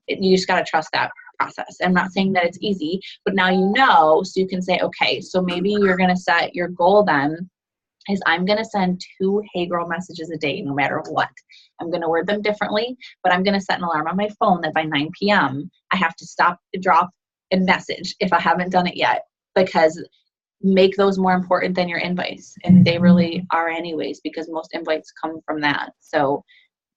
you just got to trust that process. I'm not saying that it's easy, but now you know, so you can say, okay, so maybe you're going to set your goal then is I'm going to send 2 hey girl messages a day, no matter what. I'm going to word them differently, but I'm going to set an alarm on my phone that by 9 p.m. I have to stop, drop, and message if I haven't done it yet, because make those more important than your invites. And they really are anyways, because most invites come from that. So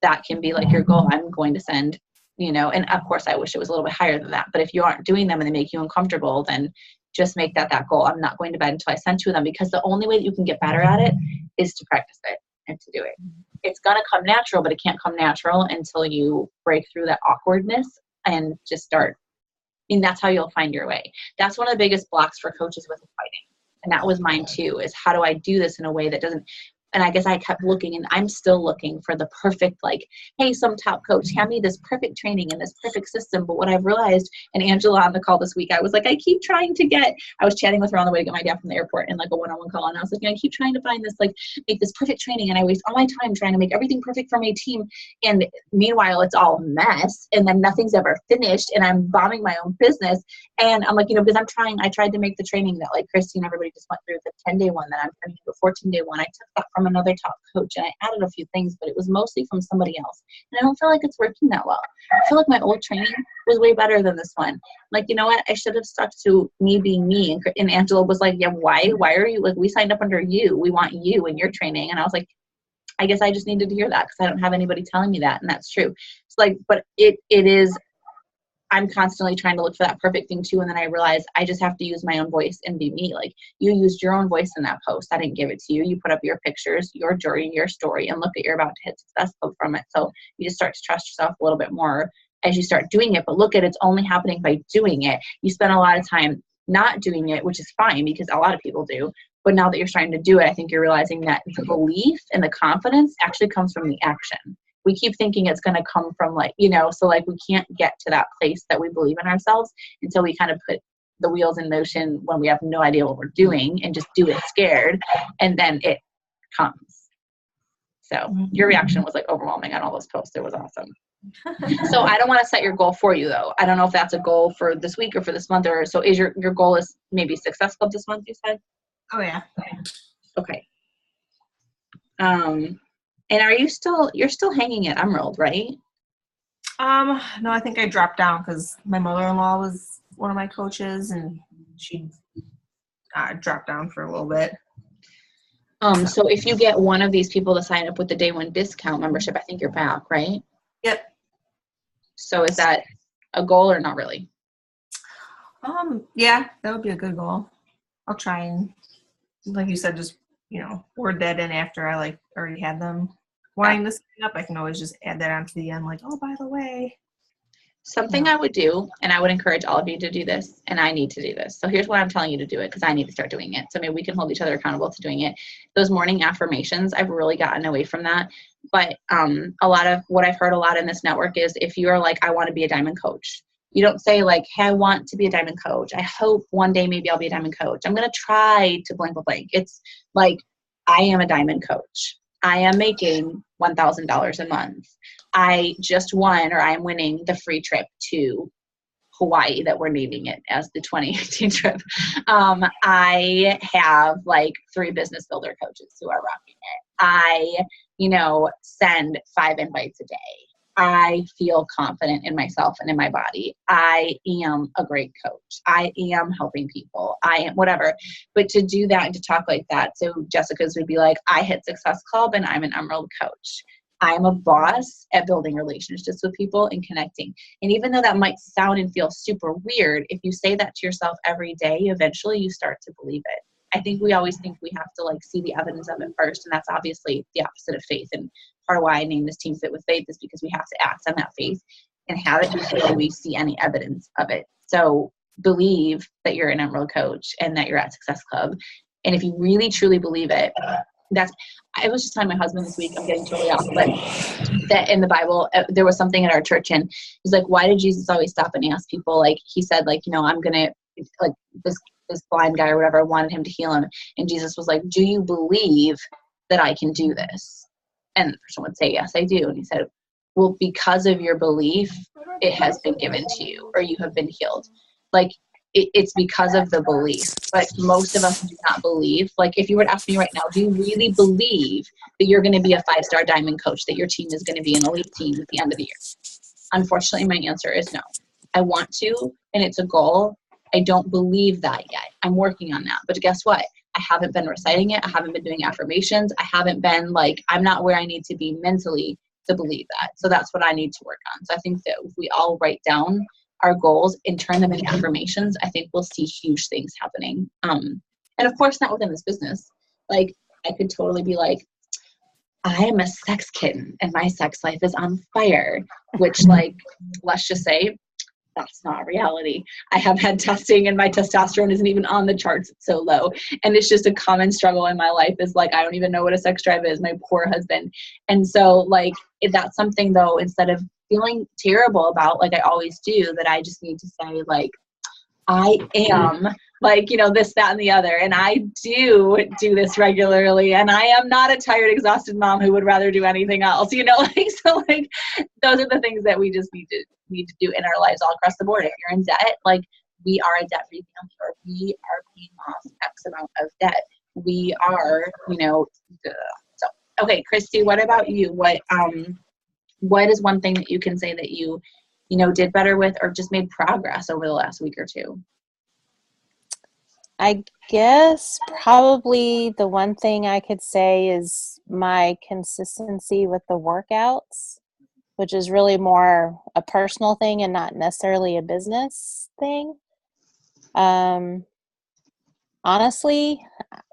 that can be like your goal. I'm going to send, you know, and of course I wish it was a little bit higher than that, but if you aren't doing them and they make you uncomfortable, then just make that goal. I'm not going to bed until I send 2 of them, because the only way that you can get better at it is to practice it and to do it. It's going to come natural, but it can't come natural until you break through that awkwardness and just start. I mean, that's how you'll find your way. That's one of the biggest blocks for coaches with fighting. And that was mine too, is how do I do this in a way that doesn't, and I guess I kept looking, and I'm still looking for the perfect, like, hey, some top coach, hand me this perfect training and this perfect system. But what I've realized, and Angela on the call this week, I was like, I keep trying to I was chatting with her on the way to get my dad from the airport in like a one-on-one call. And I was like, I keep trying to find this, like, make this perfect training. And I waste all my time trying to make everything perfect for my team. And meanwhile, it's all a mess. And then nothing's ever finished. And I'm bombing my own business. And I'm like, you know, because I tried to make the training that like Christy and everybody just went through, the 10-day one that I'm turning to a 14-day one. I took that from another top coach and I added a few things, but it was mostly from somebody else. And I don't feel like it's working that well. I feel like my old training was way better than this one. Like, you know what? I should have stuck to me being me. And Angela was like, yeah, why are you, like, we signed up under you. We want you in your training. And I was like, I guess I just needed to hear that because I don't have anybody telling me that. And that's true. It's like, but it is, I'm constantly trying to look for that perfect thing too. And then I realized I just have to use my own voice and be me. Like, you used your own voice in that post. I didn't give it to you. You put up your pictures, your journey, your story, and look at you're about to hit successful from it. So you just start to trust yourself a little bit more as you start doing it. But look at it's only happening by doing it. You spend a lot of time not doing it, which is fine because a lot of people do. But now that you're starting to do it, I think you're realizing that the belief and the confidence actually comes from the action. We keep thinking it's going to come from like, you know, so like we can't get to that place that we believe in ourselves until we kind of put the wheels in motion when we have no idea what we're doing and just do it scared. And then it comes. So your reaction was like overwhelming on all those posts. It was awesome. So I don't want to set your goal for you though. I don't know if that's a goal for this week or for this month or so. Is your goal is maybe successful this month, you said? Oh yeah. Okay. And you're still hanging at Emerald, right? No, I think I dropped down because my mother-in-law was one of my coaches and she drop down for a little bit. So if you get one of these people to sign up with the day one discount membership, I think you're back, right? Yep. So is that a goal or not really? Yeah, that would be a good goal. I'll try and, like you said, just, word that in after I already had them wanting to sign up. I can always just add that onto the end, like, oh, by the way. Something I would do, and I would encourage all of you to do this, and I need to do this. So here's why I'm telling you to do it, because I need to start doing it. So maybe we can hold each other accountable to doing it. Those morning affirmations, I've really gotten away from that. But a lot of what I've heard a lot in this network is if you are like, I want to be a diamond coach. You don't say like, hey, I want to be a diamond coach. I hope one day maybe I'll be a diamond coach. I'm going to try to blank, blank, blank. It's like, I am a diamond coach. I am making $1,000 a month. I just won, or I am winning the free trip to Hawaii that we're naming it as the 2018 trip. I have like 3 business builder coaches who are rocking it. I, send 5 invites a day. I feel confident in myself and in my body. I am a great coach. I am helping people. I am whatever. But to do that and to talk like that, so Jessica's would be like, I hit Success Club and I'm an Emerald coach. I'm a boss at building relationships with people and connecting. And even though that might sound and feel super weird, if you say that to yourself every day, eventually you start to believe it. I think we always think we have to like see the evidence of it first. And that's obviously the opposite of faith. And part of why I named this team Fit with Faith is because we have to act on that faith and have it before we see any evidence of it. So believe that you're an Emerald coach and that you're at Success Club. And if you really truly believe it, I was just telling my husband this week, I'm getting totally off, but that in the Bible, there was something in our church, and he's like, why did Jesus always stop and ask people? Like, he said, like, I'm going to, like, this blind guy or whatever, wanted him to heal him. And Jesus was like, do you believe that I can do this? And the person would say, yes, I do. And he said, well, because of your belief, it has been given to you, or you have been healed. Like, it's because of the belief, but most of us do not believe. Like, if you were to ask me right now, do you really believe that you're going to be a 5-star diamond coach, that your team is going to be an elite team at the end of the year? Unfortunately, my answer is no. I want to, and it's a goal. I don't believe that yet. I'm working on that. But guess what? I haven't been reciting it. I haven't been doing affirmations. I haven't been like, I'm not where I need to be mentally to believe that. So that's what I need to work on. So I think that if we all write down our goals and turn them into affirmations, I think we'll see huge things happening. And of course, not within this business. Like, I could totally be like, I am a sex kitten and my sex life is on fire, which, like, let's just say that's not reality. I have had testing and my testosterone isn't even on the charts. It's so low. And it's just a common struggle in my life is like, I don't even know what a sex drive is, my poor husband. And so, like, if that's something though, instead of feeling terrible about, like I always do, that I just need to say, like, I am, like, this, that, and the other. And I do this regularly. And I am not a tired, exhausted mom who would rather do anything else, so like, those are the things that we just need to do in our lives all across the board. If you're in debt, like, we are a debt-free family, or we are paying off X amount of debt. We are, so, okay, Christy, what about you? What is one thing that you can say that you did better with, or just made progress over the last week or two? I guess probably the one thing I could say is my consistency with the workouts, which is really more a personal thing and not necessarily a business thing. Honestly,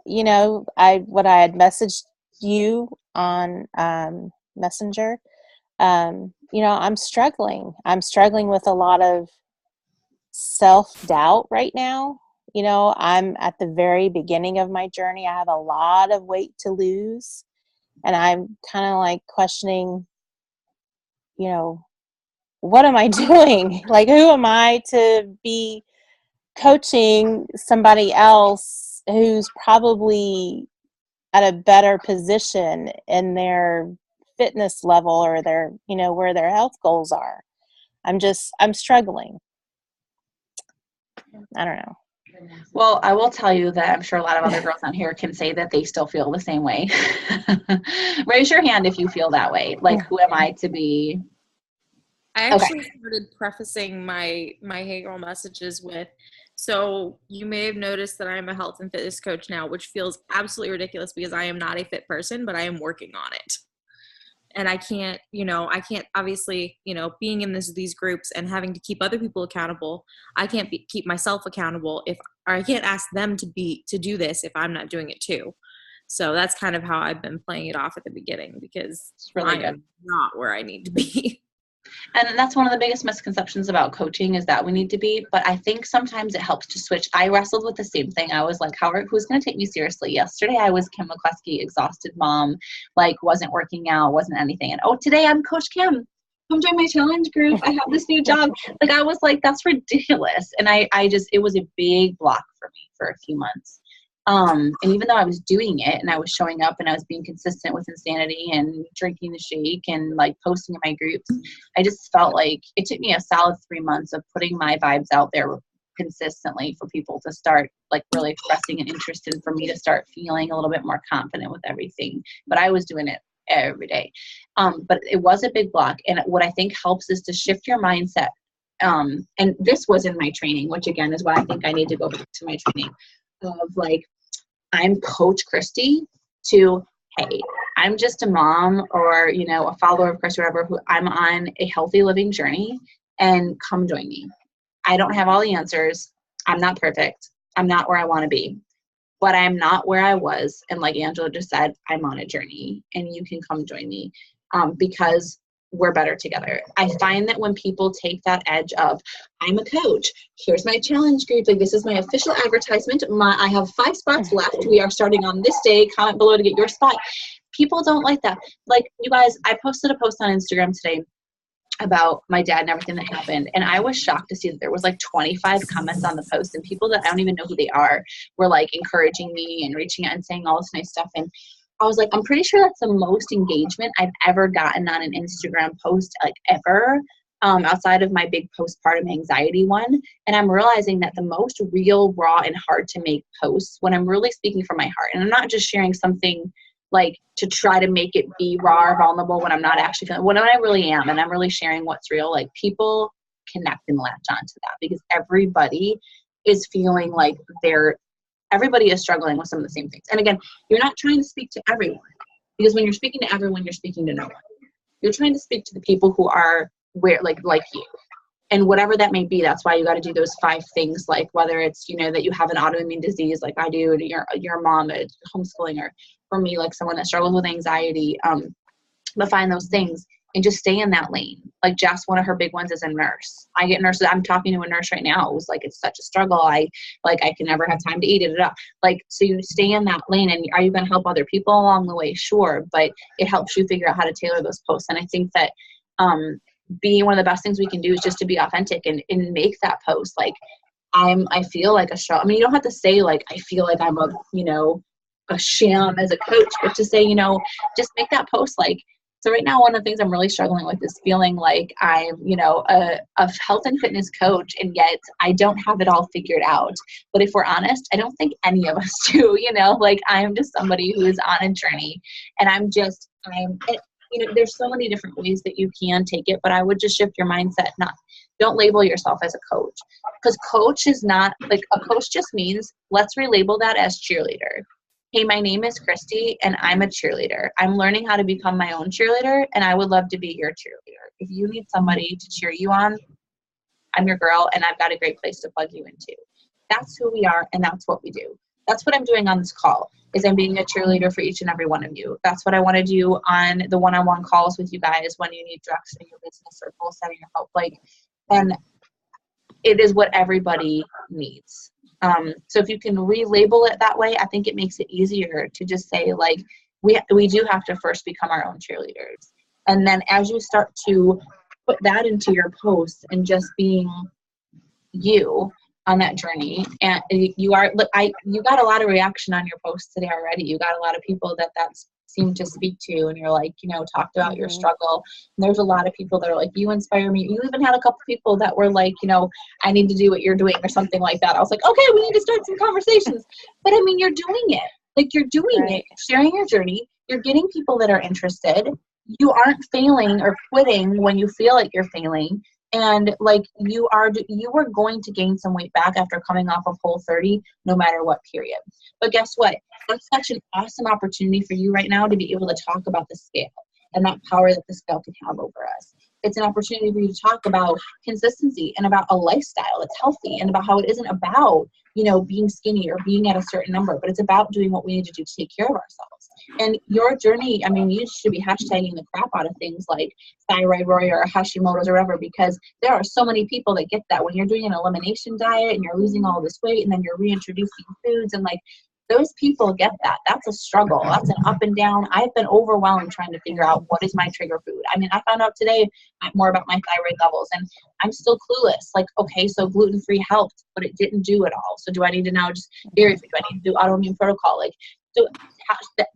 what I had messaged you on Messenger, I'm struggling. I'm struggling with a lot of self-doubt right now. I'm at the very beginning of my journey. I have a lot of weight to lose, and I'm kind of like questioning, what am I doing? Like, who am I to be coaching somebody else who's probably at a better position in their fitness level, or their, where their health goals are? I'm struggling. I don't know. Well, I will tell you that I'm sure a lot of other girls on here can say that they still feel the same way. Raise your hand if you feel that way. Like, who am I to be? I actually started prefacing my Hey Girl messages with, So you may have noticed that I'm a health and fitness coach now, which feels absolutely ridiculous because I am not a fit person, but I am working on it. And I can't obviously, being in these groups and having to keep other people accountable, I can't keep myself accountable or I can't ask them to do this if I'm not doing it too. So that's kind of how I've been playing it off at the beginning, because It's really I'm not where I need to be. And that's one of the biggest misconceptions about coaching, is that we need to be, but I think sometimes it helps to switch. I wrestled with the same thing. I was like, who's going to take me seriously? Yesterday I was Kim McCluskey, exhausted mom, like wasn't working out, wasn't anything. And today I'm Coach Kim. Come join my challenge group. I have this new job. Like, I was like, that's ridiculous. And it was a big block for me for a few months. And even though I was doing it and I was showing up and I was being consistent with Insanity and drinking the shake and like posting in my groups, I just felt like it took me a solid 3 months of putting my vibes out there consistently for people to start like really expressing an interest in, for me to start feeling a little bit more confident with everything. But I was doing it every day. But it was a big block. And what I think helps is to shift your mindset. And this was in my training, which again is why I think I need to go back to my training of like, I'm Coach Christy, to, hey, I'm just a mom or, a follower of Christ or whatever, who I'm on a healthy living journey, and come join me. I don't have all the answers. I'm not perfect. I'm not where I want to be, but I'm not where I was. And like Angela just said, I'm on a journey and you can come join me because we're better together. I find that when people take that edge of, I'm a coach, here's my challenge group, like this is my official advertisement, I have 5 spots left, we are starting on this day, comment below to get your spot. People don't like that. Like, you guys, I posted a post on Instagram today about my dad and everything that happened, and I was shocked to see that there was like 25 comments on the post, and people that I don't even know who they are were like encouraging me and reaching out and saying all this nice stuff. And I was like, I'm pretty sure that's the most engagement I've ever gotten on an Instagram post, like ever, outside of my big postpartum anxiety one. And I'm realizing that the most real, raw, and hard to make posts, when I'm really speaking from my heart, and I'm not just sharing something like to try to make it be raw or vulnerable when I'm not actually feeling, when I really am, and I'm really sharing what's real, like people connect and latch onto that, because everybody is feeling like everybody is struggling with some of the same things. And again, you're not trying to speak to everyone, because when you're speaking to everyone, you're speaking to no one. You're trying to speak to the people who are like you. And whatever that may be, that's why you got to do those 5 things, like whether it's, that you have an autoimmune disease like I do, and your mom is homeschooling, or for me, like someone that struggles with anxiety, but find those things and just stay in that lane. Like Jess, one of her big ones is a nurse. I get nurses. I'm talking to a nurse right now. It was like, it's such a struggle. I can never have time to eat it up. Like, so you stay in that lane, and are you going to help other people along the way? Sure. But it helps you figure out how to tailor those posts. And I think that, being one of the best things we can do is just to be authentic and make that post. Like, I feel like a show. I mean, you don't have to say like, I feel like I'm a sham as a coach, but to say, just make that post. Like, so right now, one of the things I'm really struggling with is feeling like I'm, a health and fitness coach, and yet I don't have it all figured out. But if we're honest, I don't think any of us do, like I'm just somebody who is on a journey, and there's so many different ways that you can take it, but I would just shift your mindset. Don't label yourself as a coach, because coach is not like, a coach just means, let's relabel that as cheerleader. Hey, my name is Christy and I'm a cheerleader. I'm learning how to become my own cheerleader, and I would love to be your cheerleader. If you need somebody to cheer you on, I'm your girl, and I've got a great place to plug you into. That's who we are, and that's what we do. That's what I'm doing on this call, is I'm being a cheerleader for each and every one of you. That's what I want to do on the one-on-one calls with you guys when you need direction in your business or goal setting or help. And it is what everybody needs. So if you can relabel it that way, I think it makes it easier to just say, like, we do have to first become our own cheerleaders. And then as you start to put that into your posts and just being you on that journey, and you got a lot of reaction on your posts today already. You got a lot of people that seem to speak to, and you're like, talked about your struggle. And there's a lot of people that are like, you inspire me. You even had a couple people that were like, I need to do what you're doing or something like that. I was like, okay, we need to start some conversations. But I mean, you're doing it. Like, you're doing it, sharing your journey. You're getting people that are interested. You aren't failing or quitting when you feel like you're failing. And like you are going to gain some weight back after coming off of Whole30, no matter what period. But guess what? That's such an awesome opportunity for you right now to be able to talk about the scale and that power that the scale can have over us. It's an opportunity for you to talk about consistency and about a lifestyle that's healthy and about how it isn't about, you know, being skinny or being at a certain number, but it's about doing what we need to do to take care of ourselves. And your journey, I mean, you should be hashtagging the crap out of things like thyroid warrior or Hashimoto's or whatever, because there are so many people that get that when you're doing an elimination diet and you're losing all this weight and then you're reintroducing foods, and like those people get that. That's a struggle. That's an up and down. I've been overwhelmed trying to figure out what is my trigger food. I mean, I found out today more about my thyroid levels and I'm still clueless. Like, okay, so gluten-free helped, but it didn't do it all. So do I need to now just dairy free? Do I need to do autoimmune protocol? Like, so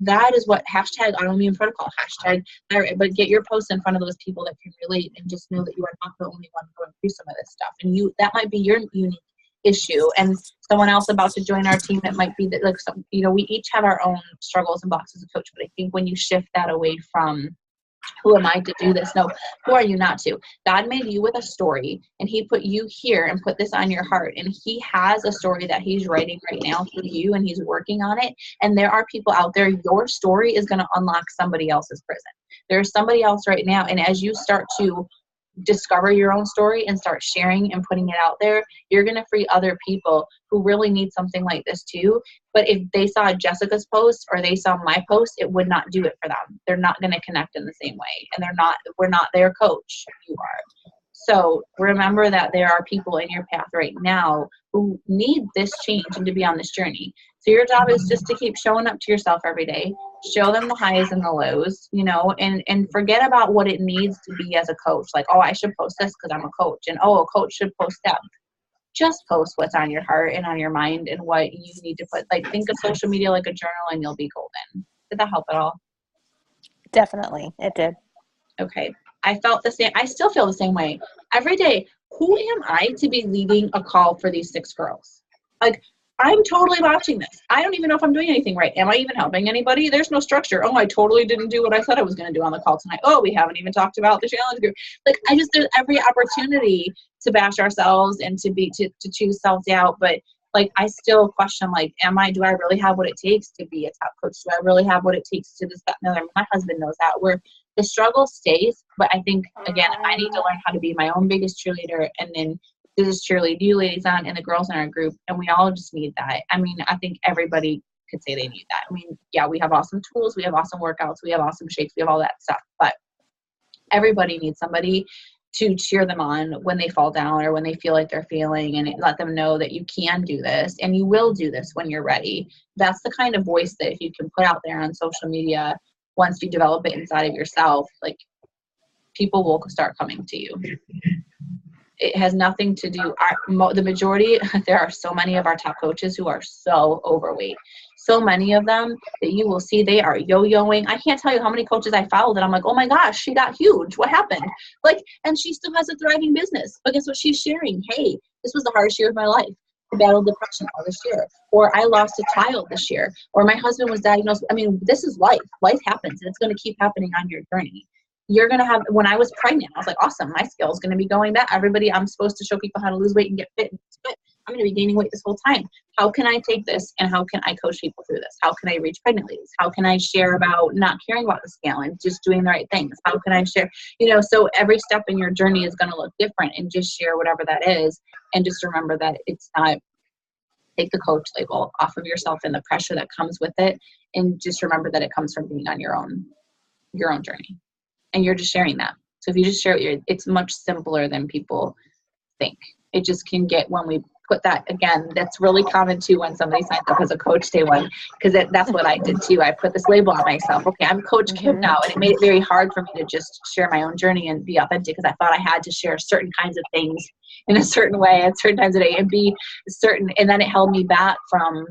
that is what hashtag autoimmune protocol, hashtag thyroid, but get your posts in front of those people that can relate and just know that you are not the only one going through some of this stuff. And that might be your unique issue, and someone else about to join our team that might be that, like, some, you know, we each have our own struggles and blocks as a coach, but I think when you shift that away from who am I to do this? No, who are you not to? God made you with a story, and he put you here and put this on your heart, and he has a story that he's writing right now for you, and he's working on it. And there are people out there, your story is going to unlock somebody else's prison. There's somebody else right now, and as you start to discover your own story and start sharing and putting it out there, you're going to free other people who really need something like this too. But if they saw Jessica's post or they saw my post, it would not do it for them. They're not going to connect in the same way, and we're not their coach. You are. So remember that there are people in your path right now who need this change and to be on this journey. So your job is just to keep showing up to yourself every day, show them the highs and the lows, you know, and forget about what it needs to be as a coach. Like, oh, I should post this because I'm a coach, and oh, a coach should post that. Just post what's on your heart and on your mind and what you need to put. Like, think of social media like a journal and you'll be golden. Did that help at all? Definitely, it did. Okay. I felt the same. I still feel the same way every day. Who am I to be leading a call for these 6 girls? Like, I'm totally watching this. I don't even know if I'm doing anything right. Am I even helping anybody? There's no structure. Oh, I totally didn't do what I said I was going to do on the call tonight. Oh, we haven't even talked about the challenge group. Like, there's every opportunity to bash ourselves and to choose self-doubt. But like, I still question, like, do I really have what it takes to be a top coach? Do I really have what it takes to this, that, and the other? My husband knows that. The struggle stays, but I think, again, I need to learn how to be my own biggest cheerleader and then just cheerlead you ladies on and the girls in our group. And we all just need that. I mean, I think everybody could say they need that. I mean, yeah, we have awesome tools. We have awesome workouts. We have awesome shakes. We have all that stuff. But everybody needs somebody to cheer them on when they fall down or when they feel like they're failing, and let them know that you can do this and you will do this when you're ready. That's the kind of voice that if you can put out there on social media, once you develop it inside of yourself, like, people will start coming to you. It has nothing to do, the majority, there are so many of our top coaches who are so overweight. So many of them that you will see, they are yo-yoing. I can't tell you how many coaches I followed that I'm like, oh my gosh, she got huge. What happened? Like, and she still has a thriving business. But guess what she's sharing? Hey, this was the hardest year of my life. I battled depression all this year. Or I lost a child this year. Or my husband was diagnosed. I mean, this is life. Life happens, and it's going to keep happening on your journey. You're going to have, when I was pregnant, I was like, awesome, my skill is going to be going back. Everybody, I'm supposed to show people how to lose weight and get fit. I'm going to be gaining weight this whole time. How can I take this and how can I coach people through this? How can I reach pregnant ladies? How can I share about not caring about the scale and just doing the right things? How can I share, so every step in your journey is going to look different, and just share whatever that is. And just remember that it's not, take the coach label off of yourself and the pressure that comes with it. And just remember that it comes from being on your own journey. And you're just sharing that. So if you just share it, it's much simpler than people think. It just can get, when we put that, again, that's really common too when somebody signs up as a coach day one, because that's what I did too. I put this label on myself. Okay, I'm Coach Kim now. And it made it very hard for me to just share my own journey and be authentic, because I thought I had to share certain kinds of things in a certain way at certain times of day and be certain. And then it held me back from,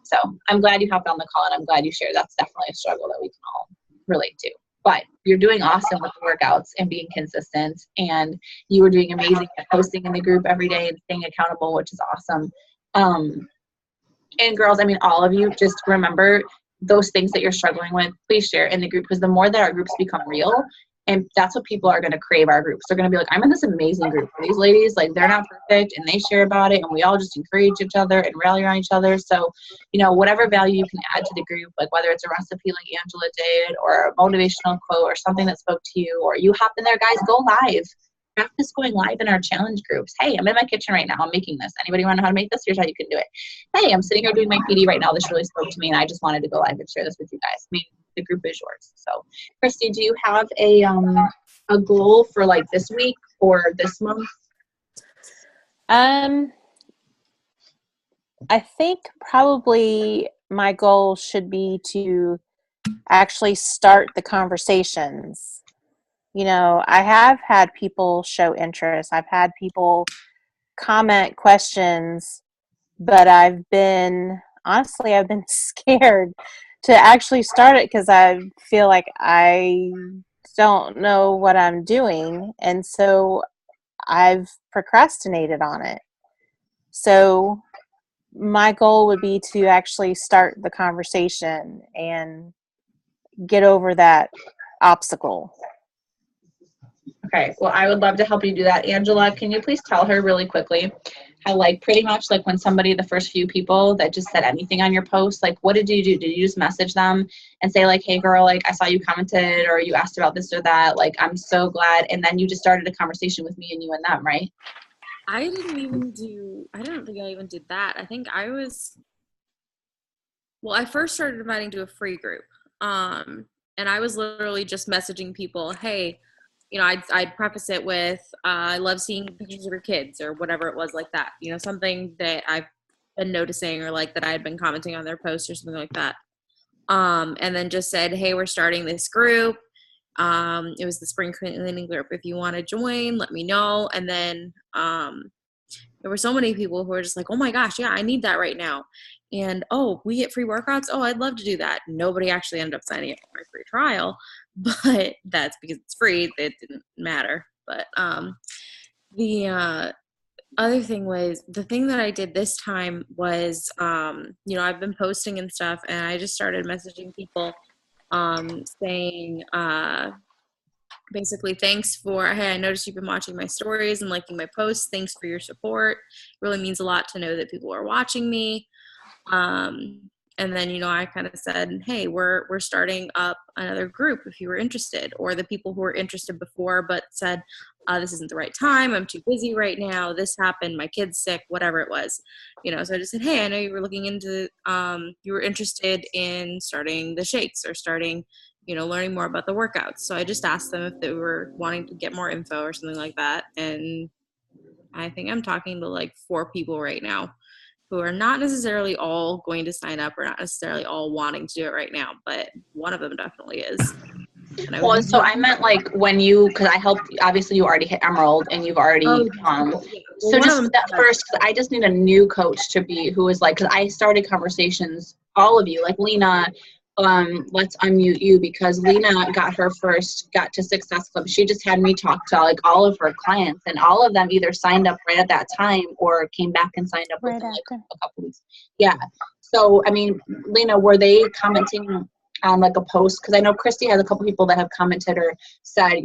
so I'm glad you hopped on the call and I'm glad you shared. That's definitely a struggle that we can all relate to. But you're doing awesome with the workouts and being consistent, and you were doing amazing at posting in the group every day and staying accountable, which is awesome. And girls, I mean, all of you, just remember those things that you're struggling with, please share in the group, because the more that our groups become real And that's what people are going to crave our groups. They're going to be like, I'm in this amazing group. These ladies, like, they're not perfect, and they share about it, and we all just encourage each other and rally around each other. So, whatever value you can add to the group, like whether it's a recipe like Angela did, or a motivational quote, or something that spoke to you, or you hop in there, guys, go live. Practice going live in our challenge groups. Hey, I'm in my kitchen right now. I'm making this. Anybody want to know how to make this? Here's how you can do it. Hey, I'm sitting here doing my PD right now. This really spoke to me, and I just wanted to go live and share this with you guys. I mean, the group is yours. So, Christy, do you have a goal for like this week or this month? I think probably my goal should be to actually start the conversations. I have had people show interest. I've had people comment questions, but I've been scared to actually start it because I feel like I don't know what I'm doing. And so I've procrastinated on it. So my goal would be to actually start the conversation and get over that obstacle. Okay, well, I would love to help you do that. Angela, can you please tell her really quickly how, like, pretty much like when somebody, the first few people that just said anything on your post, like, what did you do? Did you just message them and say, like, hey, girl, like, I saw you commented or you asked about this or that. Like, I'm so glad. And then you just started a conversation with me and you and them, right? I don't think I even did that. I think I first started inviting to a free group. And I was literally just messaging people, hey, I'd preface it with, I love seeing pictures of your kids or whatever it was like that. Something that I've been noticing or like that I had been commenting on their posts or something like that. And then just said, hey, we're starting this group. It was the spring cleaning group. If you want to join, let me know. And then there were so many people who were just like, oh my gosh, yeah, I need that right now. And, oh, we get free workouts? Oh, I'd love to do that. Nobody actually ended up signing up for my free trial, but that's because it's free. It didn't matter. But the other thing was, the thing that I did this time was, I've been posting and stuff, and I just started messaging people saying, basically, thanks for, hey, I noticed you've been watching my stories and liking my posts. Thanks for your support. It really means a lot to know that people are watching me. And then, I kind of said, hey, we're starting up another group if you were interested, or the people who were interested before but said, this isn't the right time. I'm too busy right now. This happened. My kid's sick, whatever it was. So I just said, hey, I know you were looking into, you were interested in starting the shakes or starting, learning more about the workouts. So I just asked them if they were wanting to get more info or something like that. And I think I'm talking to like 4 people right now who are not necessarily all going to sign up or not necessarily all wanting to do it right now, but one of them definitely is. Well, so I meant like when because I helped, obviously you already hit Emerald and you've already, so just that first, cause I just need a new coach to be, who is like, cause I started conversations, all of you, like Lena, let's unmute you, because Lena got to Success Club. She just had me talk to like all of her clients, and all of them either signed up right at that time or came back and signed up within like a couple weeks. Yeah. So, I mean, Lena, were they commenting on like a post? Because I know Christy has a couple people that have commented or said,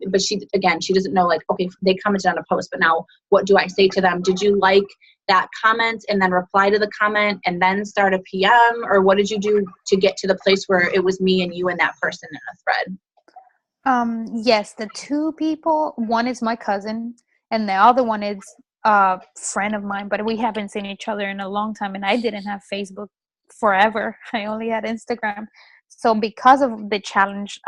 but she doesn't know, like, okay, they commented on a post, but now what do I say to them? Did you like that comment and then reply to the comment and then start a PM, or what did you do to get to the place where it was me and you and that person in a thread? Yes, the 2 people, one is my cousin and the other one is a friend of mine, but we haven't seen each other in a long time, and I didn't have Facebook forever. I only had Instagram. So because of the challenge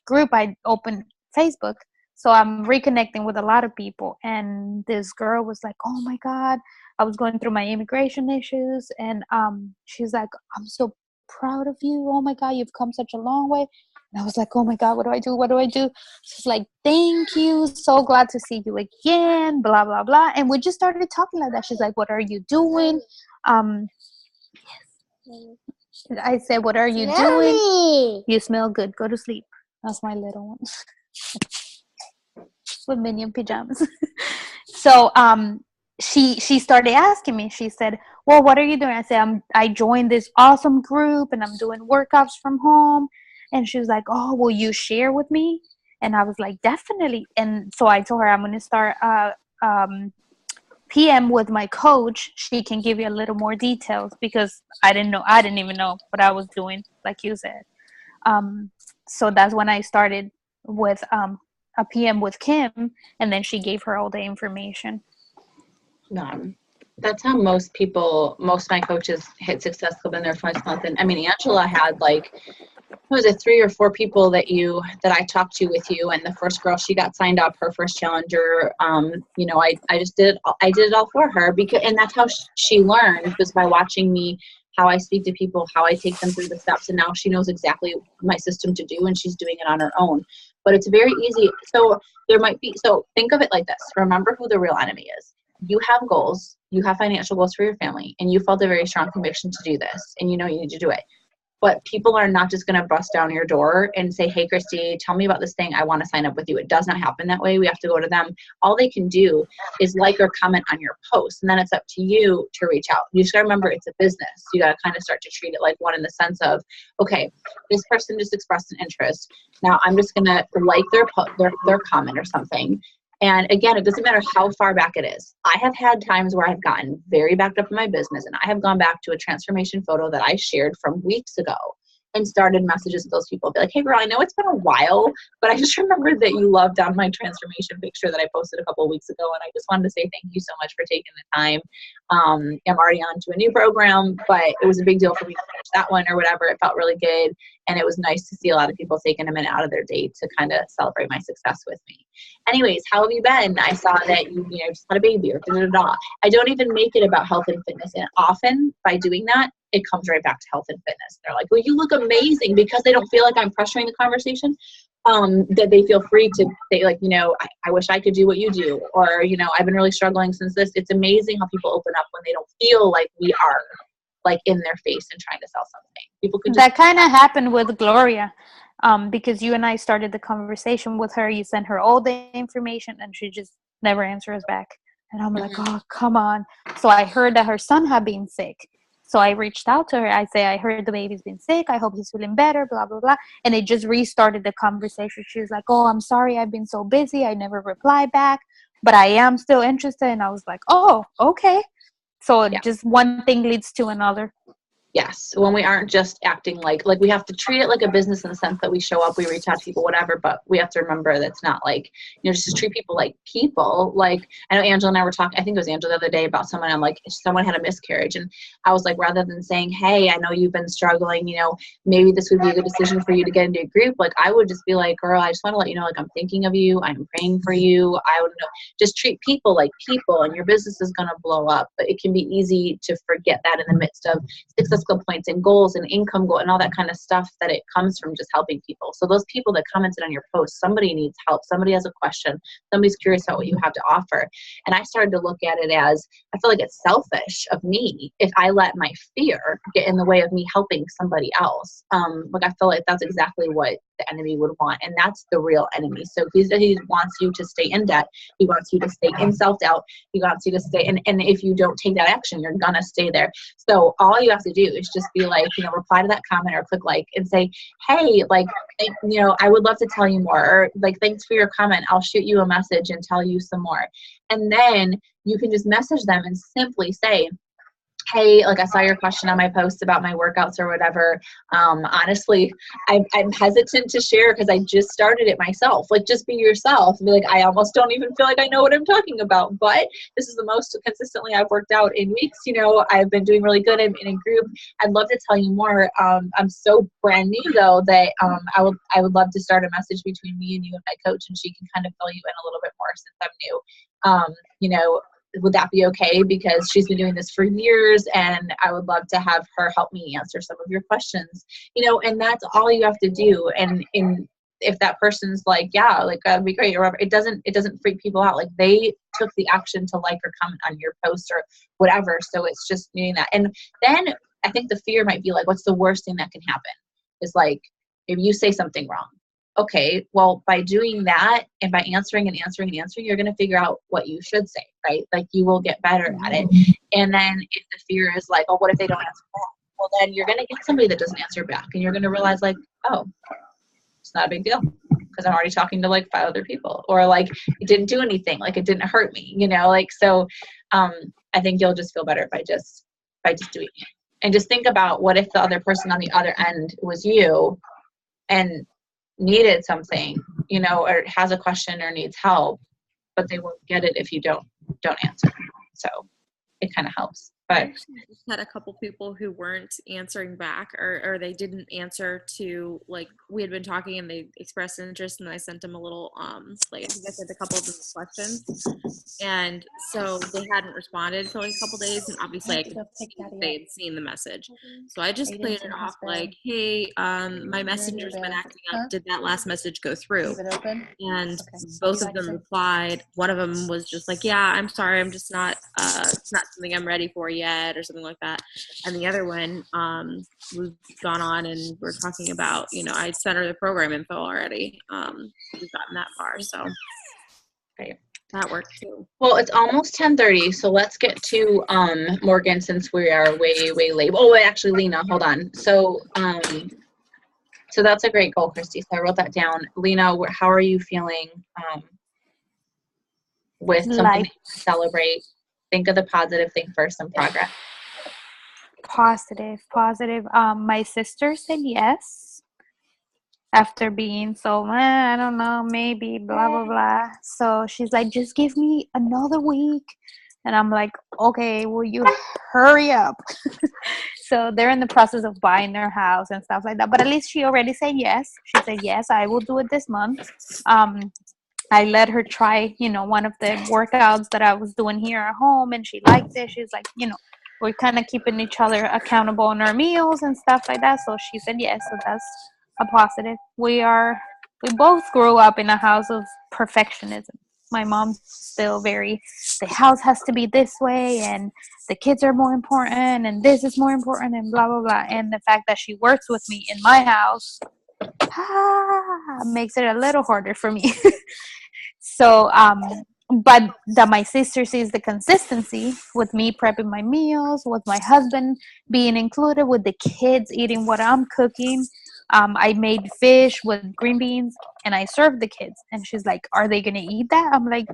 group, I opened Facebook. So I'm reconnecting with a lot of people. And this girl was like, oh my God, I was going through my immigration issues. And she's like, I'm so proud of you. Oh my God, you've come such a long way. And I was like, oh my God, what do I do? What do I do? She's like, thank you. So glad to see you again, blah, blah, blah. And we just started talking like that. She's like, what are you doing? I said, what are you doing? You smell good. Go to sleep. That's my little one. With minion pajamas. So she started asking me. She said, well, what are you doing? I said, I joined this awesome group and I'm doing workouts from home. And she was like, oh, will you share with me? And I was like, definitely. And so I told her I'm going to start PM with my coach. She can give you a little more details, because I didn't even know what I was doing, like you said. So that's when I started with a PM with Kim, and then she gave her all the information. That's how most of my coaches hit success within their first month. And I mean, Angela had like, was it 3 or 4 people that I talked to with you, and the first girl, she got signed up, her first challenger. You know, I did it all for her, and that's how she learned, was by watching me, how I speak to people, how I take them through the steps, and now she knows exactly my system to do, and she's doing it on her own. But it's very easy. So think of it like this. Remember who the real enemy is. You have goals, you have financial goals for your family, and you felt a very strong conviction to do this, and you know you need to do it. But people are not just going to bust down your door and say, hey, Christy, tell me about this thing. I want to sign up with you. It does not happen that way. We have to go to them. All they can do is like or comment on your post. And then it's up to you to reach out. You just got to remember, it's a business. You got to kind of start to treat it like one, in the sense of, okay, this person just expressed an interest. Now I'm just going to like their comment or something. And again, it doesn't matter how far back it is. I have had times where I've gotten very backed up in my business, and I have gone back to a transformation photo that I shared from weeks ago and started messages with those people. Be like, hey girl, I know it's been a while, but I just remembered that you loved on my transformation picture that I posted a couple of weeks ago. And I just wanted to say thank you so much for taking the time. I'm already on to a new program, but it was a big deal for me to finish that one or whatever. It felt really good. And it was nice to see a lot of people taking a minute out of their day to kind of celebrate my success with me. Anyways, how have you been? I saw that you just had a baby, or da-da-da. I don't even make it about health and fitness. And often by doing that, it comes right back to health and fitness. They're like, well, you look amazing, because they don't feel like I'm pressuring the conversation. That they feel free to say, like, I wish I could do what you do, or, I've been really struggling since this. It's amazing how people open up when they don't feel like we are like in their face and trying to sell something. People could that kind of happened with Gloria, because you and I started the conversation with her. You sent her all the information, and she just never answers back. And I'm like, oh, come on. So I heard that her son had been sick. So I reached out to her. I say, I heard the baby's been sick. I hope he's feeling better, blah, blah, blah. And it just restarted the conversation. She was like, oh, I'm sorry. I've been so busy. I never replied back, but I am still interested. And I was like, oh, okay. So just one thing leads to another. Yes, when we aren't just acting like we have to treat it like a business, in the sense that we show up, we reach out to people, whatever, but we have to remember that's not like, just to treat people like people. Like, I know Angela and I were talking, I think it was Angela the other day, about someone, I'm like, someone had a miscarriage, and I was like, rather than saying, hey, I know you've been struggling, maybe this would be a good decision for you to get into a group, like, I would just be like, girl, I just want to let you know, like, I'm thinking of you, I'm praying for you. I would just treat people like people, and your business is going to blow up. But it can be easy to forget that in the midst of successful points and goals and income goal and all that kind of stuff, that it comes from just helping people. So those people that commented on your post, somebody needs help, somebody has a question, somebody's curious about what you have to offer. And I started to look at it as, I feel like it's selfish of me if I let my fear get in the way of me helping somebody else. Like, I feel like that's exactly what the enemy would want, and that's the real enemy. So he wants you to stay in debt, he wants you to stay in self-doubt, he wants you to stay, and if you don't take that action, you're gonna stay there. So all you have to do is just be like, reply to that comment or click like and say, hey, like, I would love to tell you more, or like, thanks for your comment, I'll shoot you a message and tell you some more. And then you can just message them and simply say, hey, like, I saw your question on my post about my workouts or whatever. Honestly, I'm hesitant to share because I just started it myself. Like, just be yourself. Be like, I almost don't even feel like I know what I'm talking about, but this is the most consistently I've worked out in weeks. I've been doing really good in a group. I'd love to tell you more. I'm so brand new though that I would love to start a message between me and you and my coach, and she can kind of fill you in a little bit more since I'm new. Would that be okay? Because she's been doing this for years, and I would love to have her help me answer some of your questions, and that's all you have to do. And if that person's like, yeah, like, that'd be great, or whatever, it doesn't freak people out. Like, they took the action to like or comment on your post or whatever. So it's just doing that. And then I think the fear might be like, what's the worst thing that can happen? Is like, if you say something wrong. Okay, well, by doing that and by answering, you're going to figure out what you should say, right? Like, you will get better at it. And then if the fear is like, oh, what if they don't answer back? Well, then you're going to get somebody that doesn't answer back, and you're going to realize, like, oh, it's not a big deal. because I'm already talking to like 5 other people, or like it didn't do anything, like it didn't hurt me, you know, like, so I think you'll just feel better by just doing it. And just think about, what if the other person on the other end was you and needed something, you know, or has a question or needs help, but they won't get it if you don't answer. So it kind of helps. But I actually just had a couple people who weren't answering back, or they didn't answer to, like, we had been talking and they expressed interest, and I sent them a little, like, I think I sent a couple of them questions, and so they hadn't responded for like a couple days, and obviously I could see they had seen the message, so I just played it off like, hey, my messenger's been acting up, did that last message go through? And both of them replied. One of them was just like, yeah, I'm sorry, I'm just not, it's not something I'm ready for yet, or something like that. And the other one, we've gone on and we're talking about, you know, I sent her the program info already. We've gotten that far, so okay. That worked too. Well, it's almost 10:30, so let's get to Morgan, since we are way late. Oh, actually, Lena, hold on. So so that's a great goal, Christy. So I wrote that down. Lena, how are you feeling with something that you celebrate? Think of the positive thing first, some progress. Positive. My sister said yes after being so, I don't know, maybe blah blah blah. So she's like, just give me another week, and I'm like, okay, will you hurry up? So they're in the process of buying their house and stuff like that, but at least she already said yes. She said, yes, I will do it this month. I let her try, you know, one of the workouts that I was doing here at home, and she liked it. She's like, you know, we're kind of keeping each other accountable on our meals and stuff like that. So she said yes. So that's a positive. We both grew up in a house of perfectionism. My mom's still very, the house has to be this way, and the kids are more important, and this is more important, and blah blah blah. And the fact that she works with me in my house makes it a little harder for me. So but that my sister sees the consistency with me prepping my meals, with my husband being included, with the kids eating what I'm cooking. I made fish with green beans and I served the kids, and she's like, are they gonna eat that? I'm like,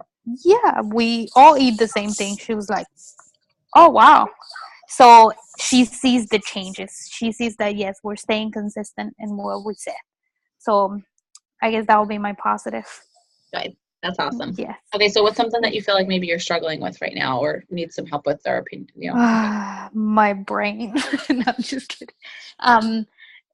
yeah, we all eat the same thing. She was like, oh wow. So she sees the changes. She sees that yes, we're staying consistent in what we said. So I guess that will be my positive. Good. That's awesome. Yes. Okay, so what's something that you feel like maybe you're struggling with right now, or need some help with, or opinion? You know, my brain. No, I'm just kidding.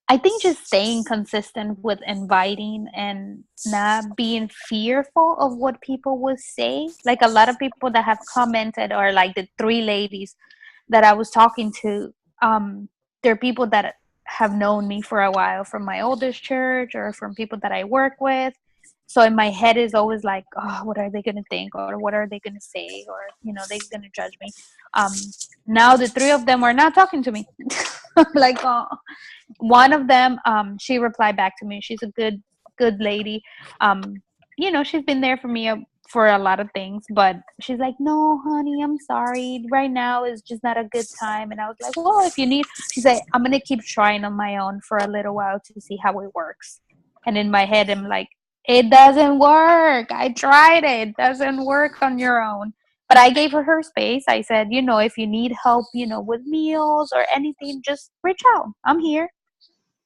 I think just staying consistent with inviting and not being fearful of what people will say. Like a lot of people that have commented, or like the 3 ladies that I was talking to, they're people that have known me for a while from my oldest church or from people that I work with. So in my head is always like, oh, what are they going to think, or what are they going to say, or, you know, they're going to judge me. Now the 3 of them are not talking to me. Like, oh. One of them, she replied back to me. She's a good lady. You know, she's been there for me for a lot of things, but she's like, no, honey, I'm sorry. Right now is just not a good time. And I was like, well, if you need, she said, I'm going to keep trying on my own for a little while to see how it works. And in my head, I'm like, it doesn't work. I tried it. It doesn't work on your own. But I gave her space. I said, you know, if you need help, you know, with meals or anything, just reach out. I'm here.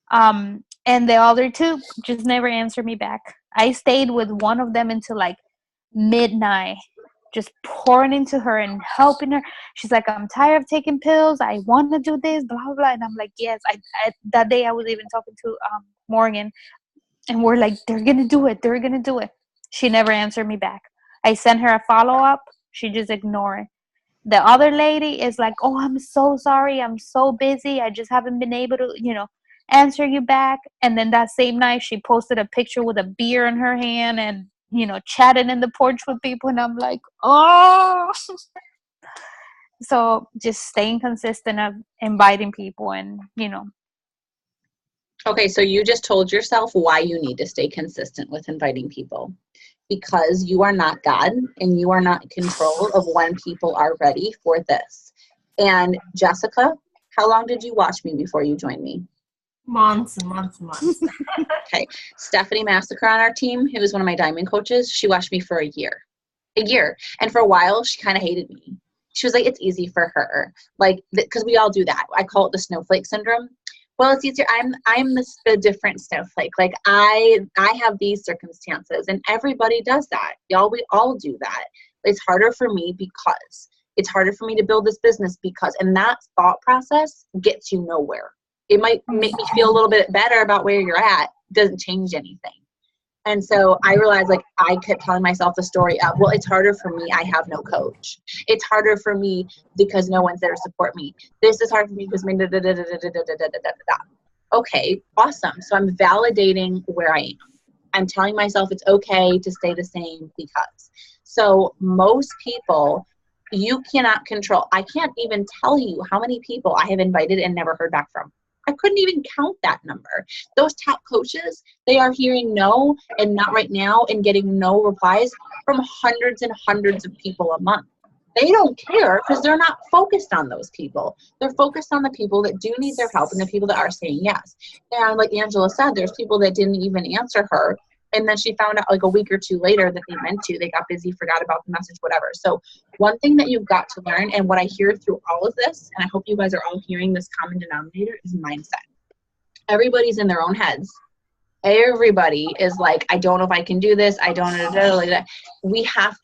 And the other 2 just never answered me back. I stayed with one of them until like midnight, just pouring into her and helping her. She's like, I'm tired of taking pills. I want to do this, blah, blah, blah. And I'm like, yes. That day I was even talking to Morgan, and we're like, they're going to do it. They're going to do it. She never answered me back. I sent her a follow-up. She just ignored it. The other lady is like, oh, I'm so sorry. I'm so busy. I just haven't been able to, you know, answer you back. And then that same night, she posted a picture with a beer in her hand and, you know, chatting in the porch with people. And I'm like, oh. So just staying consistent of inviting people and, you know. okay, so you just told yourself why you need to stay consistent with inviting people. Because you are not God, and you are not in control of when people are ready for this. And Jessica, how long did you watch me before you joined me? Months and months and months. Okay. Stephanie Massacre on our team, who was one of my diamond coaches, she watched me for a year. And for a while, she kind of hated me. She was like, it's easy for her. Like, because we all do that. I call it the snowflake syndrome. Well, it's easier. I'm the different snowflake. Like I have these circumstances, and everybody does that. We all do that. It's harder for me because it's harder for me to build this business because, and that thought process gets you nowhere. It might make me feel a little bit better about where you're at. Doesn't change anything. And so I realized, like, I kept telling myself the story of, well, it's harder for me. I have no coach. It's harder for me because no one's there to support me. This is hard for me because okay, awesome. So I'm validating where I am. I'm telling myself it's okay to stay the same because. So most people, you cannot control. I can't even tell you how many people I have invited and never heard back from. I couldn't even count that number. Those top coaches, they are hearing no and not right now and getting no replies from hundreds and hundreds of people a month. They don't care because they're not focused on those people. They're focused on the people that do need their help and the people that are saying yes. And like Angela said, there's people that didn't even answer her. And then she found out like a week or two later that they meant to. They got busy, forgot about the message, whatever. So one thing that you've got to learn, and what I hear through all of this, and I hope you guys are all hearing this common denominator, is mindset. Everybody's in their own heads. Everybody is like, I don't know if I can do this. I don't know. Like that.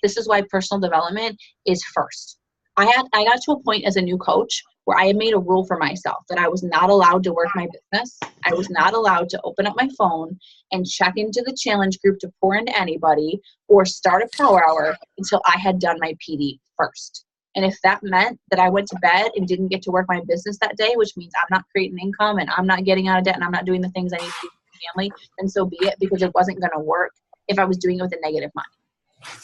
This is why personal development is first. I got to a point as a new coach where I had made a rule for myself that I was not allowed to work my business. I was not allowed to open up my phone and check into the challenge group to pour into anybody or start a power hour until I had done my PD first. And if that meant that I went to bed and didn't get to work my business that day, which means I'm not creating income and I'm not getting out of debt and I'm not doing the things I need to do for my family, then so be it, because it wasn't going to work if I was doing it with a negative mind.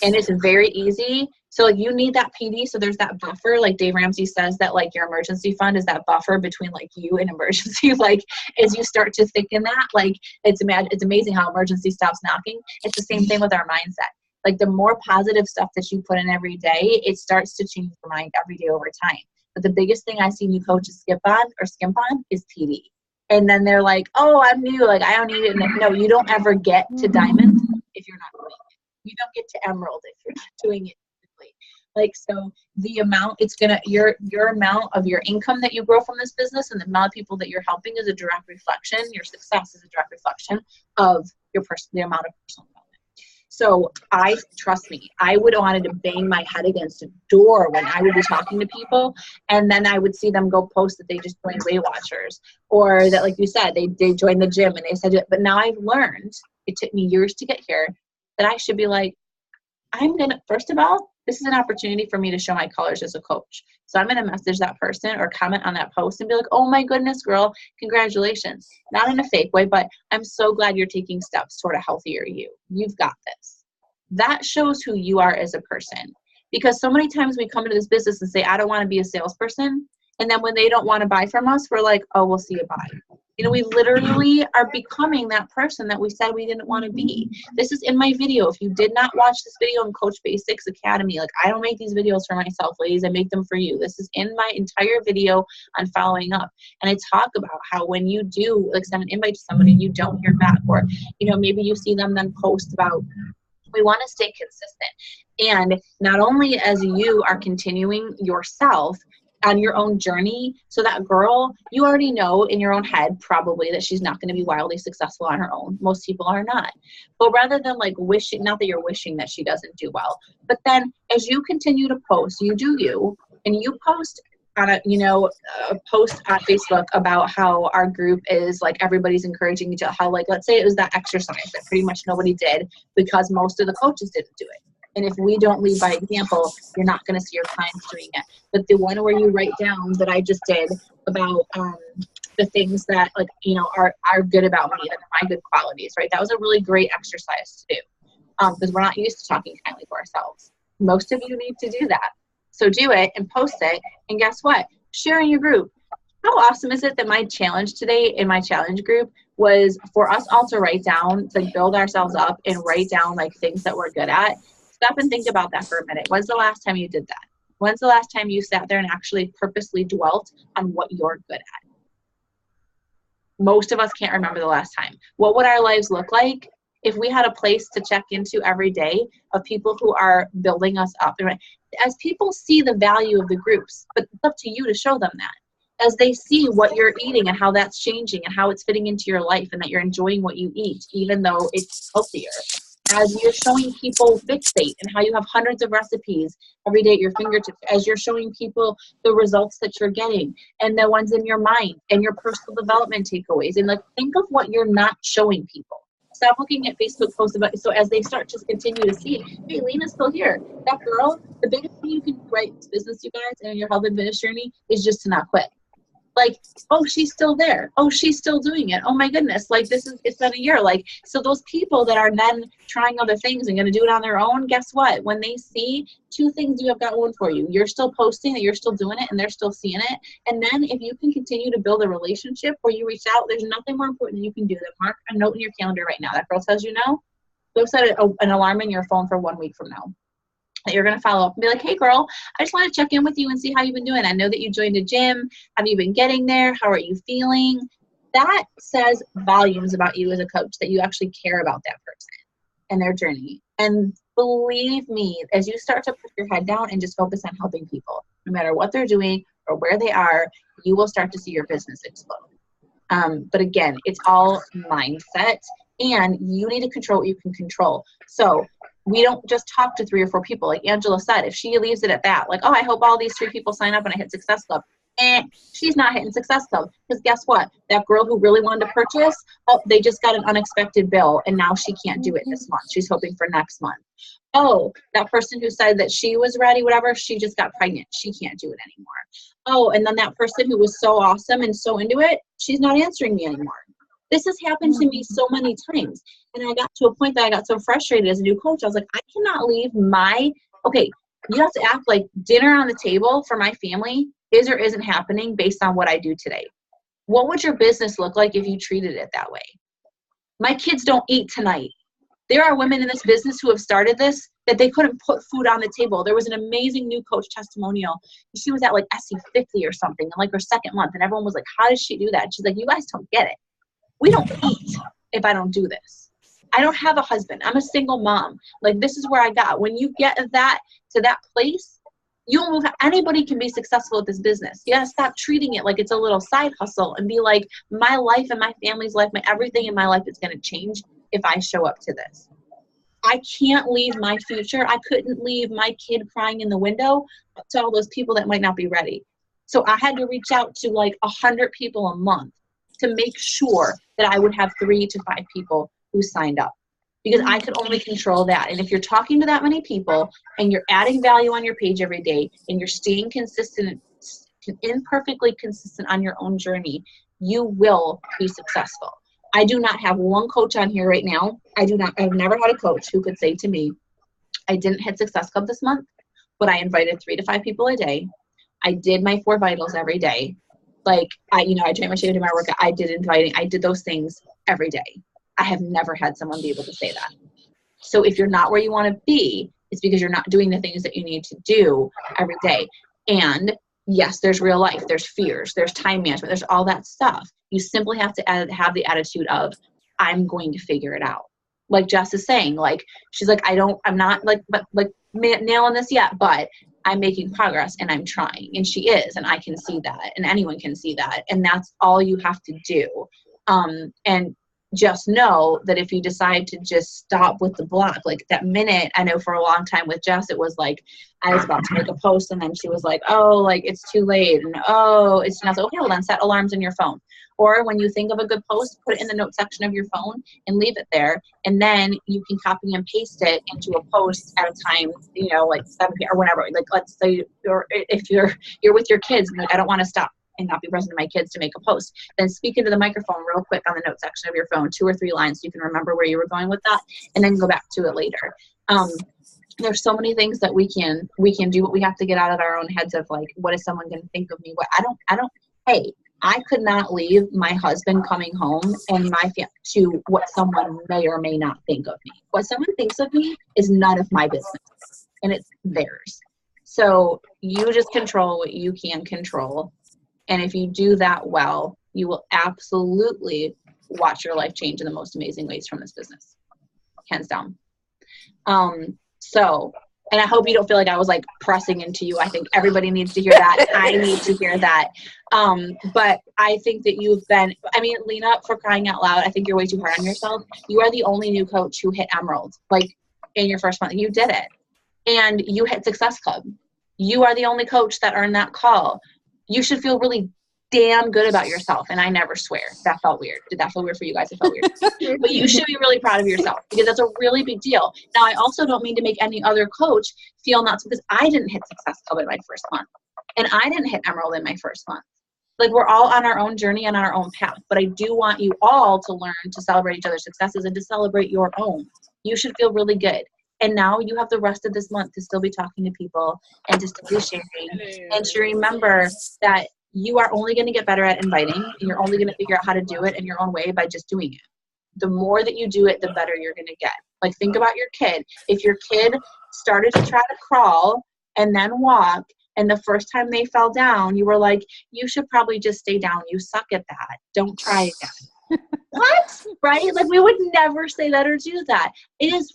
And it's very easy. So like you need that PD. So there's that buffer. Like Dave Ramsey says that like your emergency fund is that buffer between like you and emergency. Like as you start to thicken that, like it's amazing how emergency stops knocking. It's the same thing with our mindset. Like the more positive stuff that you put in every day, it starts to change your mind every day over time. But the biggest thing I see new coaches skimp on is PD. And then they're like, oh, I'm new. Like I don't need it. No, you don't ever get to diamond if you're not doing it. You don't get to emerald if you're not doing it quickly. Like, so the amount your amount of your income that you grow from this business and the amount of people that you're helping is a direct reflection. Your success is a direct reflection of the amount of personal development. So trust me, I would have wanted to bang my head against a door when I would be talking to people, and then I would see them go post that they just joined Weight Watchers, or that, like you said, they joined the gym and they said it. But now I've learned, it took me years to get here, that I should be like, first of all, this is an opportunity for me to show my colors as a coach. So I'm going to message that person or comment on that post and be like, oh my goodness, girl, congratulations. Not in a fake way, but I'm so glad you're taking steps toward a healthier you. You've got this. That shows who you are as a person. Because so many times we come into this business and say, I don't want to be a salesperson. And then when they don't want to buy from us, we're like, oh, we'll see you buy. You know, we literally are becoming that person that we said we didn't want to be. This is in my video. If you did not watch this video on Coach Basics Academy, like I don't make these videos for myself, ladies. I make them for you. This is in my entire video on following up. And I talk about how when you do like send an invite to somebody and you don't hear back, or, you know, maybe you see them then post about, we want to stay consistent. And not only as you are continuing yourself on your own journey, so that girl, you already know in your own head probably that she's not going to be wildly successful on her own. Most people are not. But rather than like wishing, not that you're wishing that she doesn't do well, but then as you continue to post, you do you, and you post on a post on Facebook about how our group is like, everybody's encouraging each other, how like, let's say it was that exercise that pretty much nobody did because most of the coaches didn't do it. And if we don't lead by example, you're not going to see your clients doing it. But the one where you write down that I just did about the things that like, you know, are good about me, that are my good qualities, right? That was a really great exercise to do because we're not used to talking kindly to ourselves. Most of you need to do that. So do it and post it. And guess what? Share in your group. How awesome is it that my challenge today in my challenge group was for us all to write down, to build ourselves up and write down like things that we're good at. Stop and think about that for a minute. When's the last time you did that? When's the last time you sat there and actually purposely dwelt on what you're good at? Most of us can't remember the last time. What would our lives look like if we had a place to check into every day of people who are building us up? As people see the value of the groups, but it's up to you to show them that. As they see what you're eating and how that's changing and how it's fitting into your life and that you're enjoying what you eat, even though it's healthier. As you're showing people Fixate and how you have hundreds of recipes every day at your fingertips, as you're showing people the results that you're getting and the ones in your mind and your personal development takeaways. And like, think of what you're not showing people. Stop looking at Facebook posts about, so as they start to continue to see, hey, Lena's still here. That girl, the biggest thing you can write in business, you guys, and your health and fitness journey is just to not quit. Like, oh, she's still there. Oh, she's still doing it. Oh my goodness. Like, it's been a year. Like, so those people that are then trying other things and going to do it on their own, guess what? When they see two things you have got one for you, you're still posting that you're still doing it and they're still seeing it. And then if you can continue to build a relationship where you reach out, there's nothing more important than you can do than mark a note in your calendar right now. That girl says, go set an alarm in your phone for 1 week from now. That you're going to follow up and be like, hey girl, I just want to check in with you and see how you've been doing. I know that you joined a gym. Have you been getting there? How are you feeling? That says volumes about you as a coach, that you actually care about that person and their journey. And believe me, as you start to put your head down and just focus on helping people, no matter what they're doing or where they are, you will start to see your business explode. But again, it's all mindset, and you need to control what you can control. So we don't just talk to 3 or 4 people. Like Angela said, if she leaves it at that, like, oh, I hope all these 3 people sign up and I hit Success Club. She's not hitting Success Club, because guess what? That girl who really wanted to purchase, oh, they just got an unexpected bill and now she can't do it this month. She's hoping for next month. Oh, that person who said that she was ready, whatever, she just got pregnant. She can't do it anymore. Oh, and then that person who was so awesome and so into it, she's not answering me anymore. This has happened to me so many times. And I got to a point that I got so frustrated as a new coach. I was like, I cannot leave okay, you have to act like dinner on the table for my family is or isn't happening based on what I do today. What would your business look like if you treated it that way? My kids don't eat tonight. There are women in this business who have started this that they couldn't put food on the table. There was an amazing new coach testimonial. She was at like SC50 or something in like her 2nd month. And everyone was like, how does she do that? She's like, you guys don't get it. We don't eat if I don't do this. I don't have a husband. I'm a single mom. Like, this is where I got. When you get to that place, you'll move. Anybody can be successful at this business. You got to stop treating it like it's a little side hustle and be like, my life and my family's life, everything in my life is going to change if I show up to this. I can't leave my future. I couldn't leave my kid crying in the window to all those people that might not be ready. So I had to reach out to like 100 people a month to make sure that I would have 3 to 5 people who signed up, because I could only control that. And if you're talking to that many people and you're adding value on your page every day and you're staying consistent, imperfectly consistent on your own journey, you will be successful. I do not have one coach on here right now. I've never had a coach who could say to me, I didn't hit Success Club this month, but I invited 3 to 5 people a day. I did my 4 vitals every day. Like, I trained my shape, did my workout. I did those things every day. I have never had someone be able to say that. So if you're not where you want to be, it's because you're not doing the things that you need to do every day. And yes, there's real life, there's fears, there's time management, there's all that stuff. You simply have to have the attitude of, I'm going to figure it out. Like Jess is saying, like, she's like, I'm not like nailing this yet, but I'm making progress and I'm trying. And she is, and I can see that, and anyone can see that. And that's all you have to do. And just know that if you decide to just stop with the block, like that minute, I know for a long time with Jess, it was like, I was about to make a post and then she was like, oh, like it's too late. And oh, it's not. Okay, well then set alarms in your phone. Or when you think of a good post, put it in the note section of your phone and leave it there. And then you can copy and paste it into a post at a time, like 7 p.m. or whenever. Like, let's say if you're with your kids and like, I don't want to stop and not be present to my kids to make a post, then speak into the microphone real quick on the note section of your phone, 2 or 3 lines so you can remember where you were going with that, and then go back to it later. There's so many things that we can do, but we have to get out of our own heads of like, what is someone going to think of me? Hey, I could not leave my husband coming home and my family to what someone may or may not think of me. What someone thinks of me is none of my business, and it's theirs. So you just control what you can control. And if you do that well, You will absolutely watch your life change in the most amazing ways from this business. Hands down. And I hope you don't feel like I was like pressing into you. I think everybody needs to hear that. I need to hear that. But I think that you've been, Lena, for crying out loud, I think you're way too hard on yourself. You are the only new coach who hit Emerald, like in your first month. You did it. And you hit Success Club. You are the only coach that earned that call. You should feel really damn good about yourself. And I never swear. That felt weird. Did that feel weird for you guys? It felt weird. But you should be really proud of yourself because that's a really big deal. Now, I also don't mean to make any other coach feel not so, because I didn't hit Success Club in my first month. And I didn't hit Emerald in my first month. Like, we're all on our own journey and on our own path. But I do want you all to learn to celebrate each other's successes and to celebrate your own. You should feel really good. And now you have the rest of this month to still be talking to people and to still be sharing and to remember that you are only going to get better at inviting, and you're only going to figure out how to do it in your own way by just doing it. The more that you do it, the better you're going to get. Like, think about your kid. If your kid started to try to crawl and then walk, and the first time they fell down, you were like, you should probably just stay down. You suck at that. Don't try again. What? Right? Like, we would never say that or do that.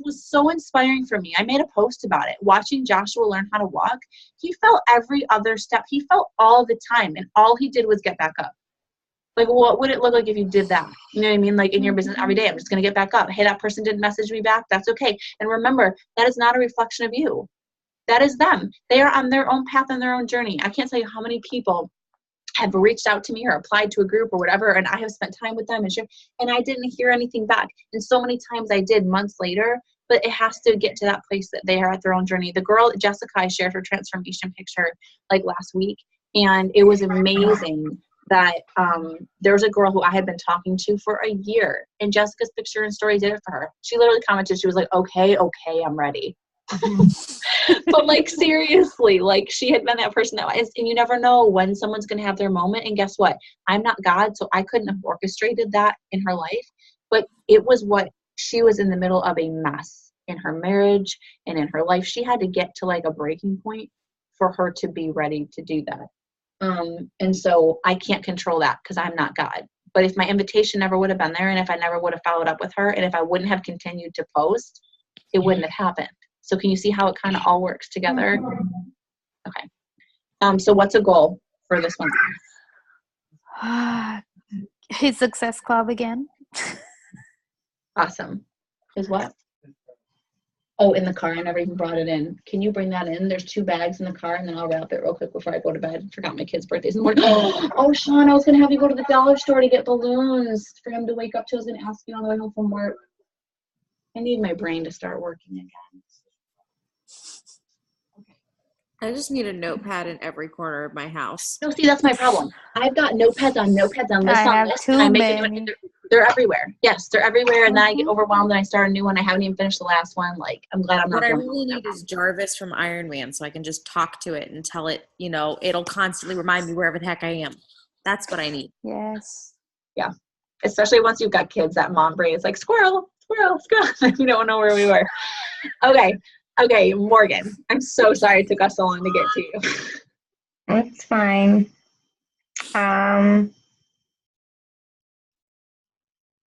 Was so inspiring for me. I made a post about it. Watching Joshua learn how to walk, he fell every other step. He fell all the time, and all he did was get back up. Like, what would it look like if you did that? You know what I mean? Like, in your business every day, I'm just going to get back up. Hey, that person didn't message me back. That's okay. And remember, that is not a reflection of you. That is them. They are on their own path and their own journey. I can't tell you how many people have reached out to me or applied to a group or whatever, and I have spent time with them and I didn't hear anything back. And so many times I did months later, but it has to get to that place that they are at their own journey. The girl, Jessica, I shared her transformation picture like last week, and it was amazing that there was a girl who I had been talking to for a year, and Jessica's picture and story did it for her. She literally commented, she was like, okay, I'm ready. But like, seriously, like, she had been that person that was, and you never know when someone's going to have their moment. And guess what? I'm not God, so I couldn't have orchestrated that in her life, but it was what she was in the middle of a mess in her marriage and in her life. She had to get to like a breaking point for her to be ready to do that. And so I can't control that because I'm not God. But if my invitation never would have been there, and if I never would have followed up with her, and if I wouldn't have continued to post, it wouldn't have happened. So can you see how it kind of all works together? Okay. So what's a goal for this month? His Success Club again. Awesome. Is what? Oh, in the car. I never even brought it in. Can you bring that in? There's 2 bags in the car, and then I'll wrap it real quick before I go to bed. Forgot my kid's birthday's in the morning. Oh, Sean, I was going to have you go to the dollar store to get balloons for him to wake up to. I was going to ask you on the way home from work. I need my brain to start working again. I just need a notepad in every corner of my house. No, see, that's my problem. I've got notepads on lists on lists. Too many. They're everywhere. Yes, they're everywhere. And then I get overwhelmed and I start a new one. I haven't even finished the last one. Like, I'm glad I'm not. What I really need is Jarvis from Iron Man, so I can just talk to it and tell it, it'll constantly remind me wherever the heck I am. That's what I need. Yes. Yeah. Especially once you've got kids, that mom brain is like, squirrel, squirrel, squirrel. You don't know where we were. Okay, Morgan, I'm so sorry it took us so long to get to you. It's fine.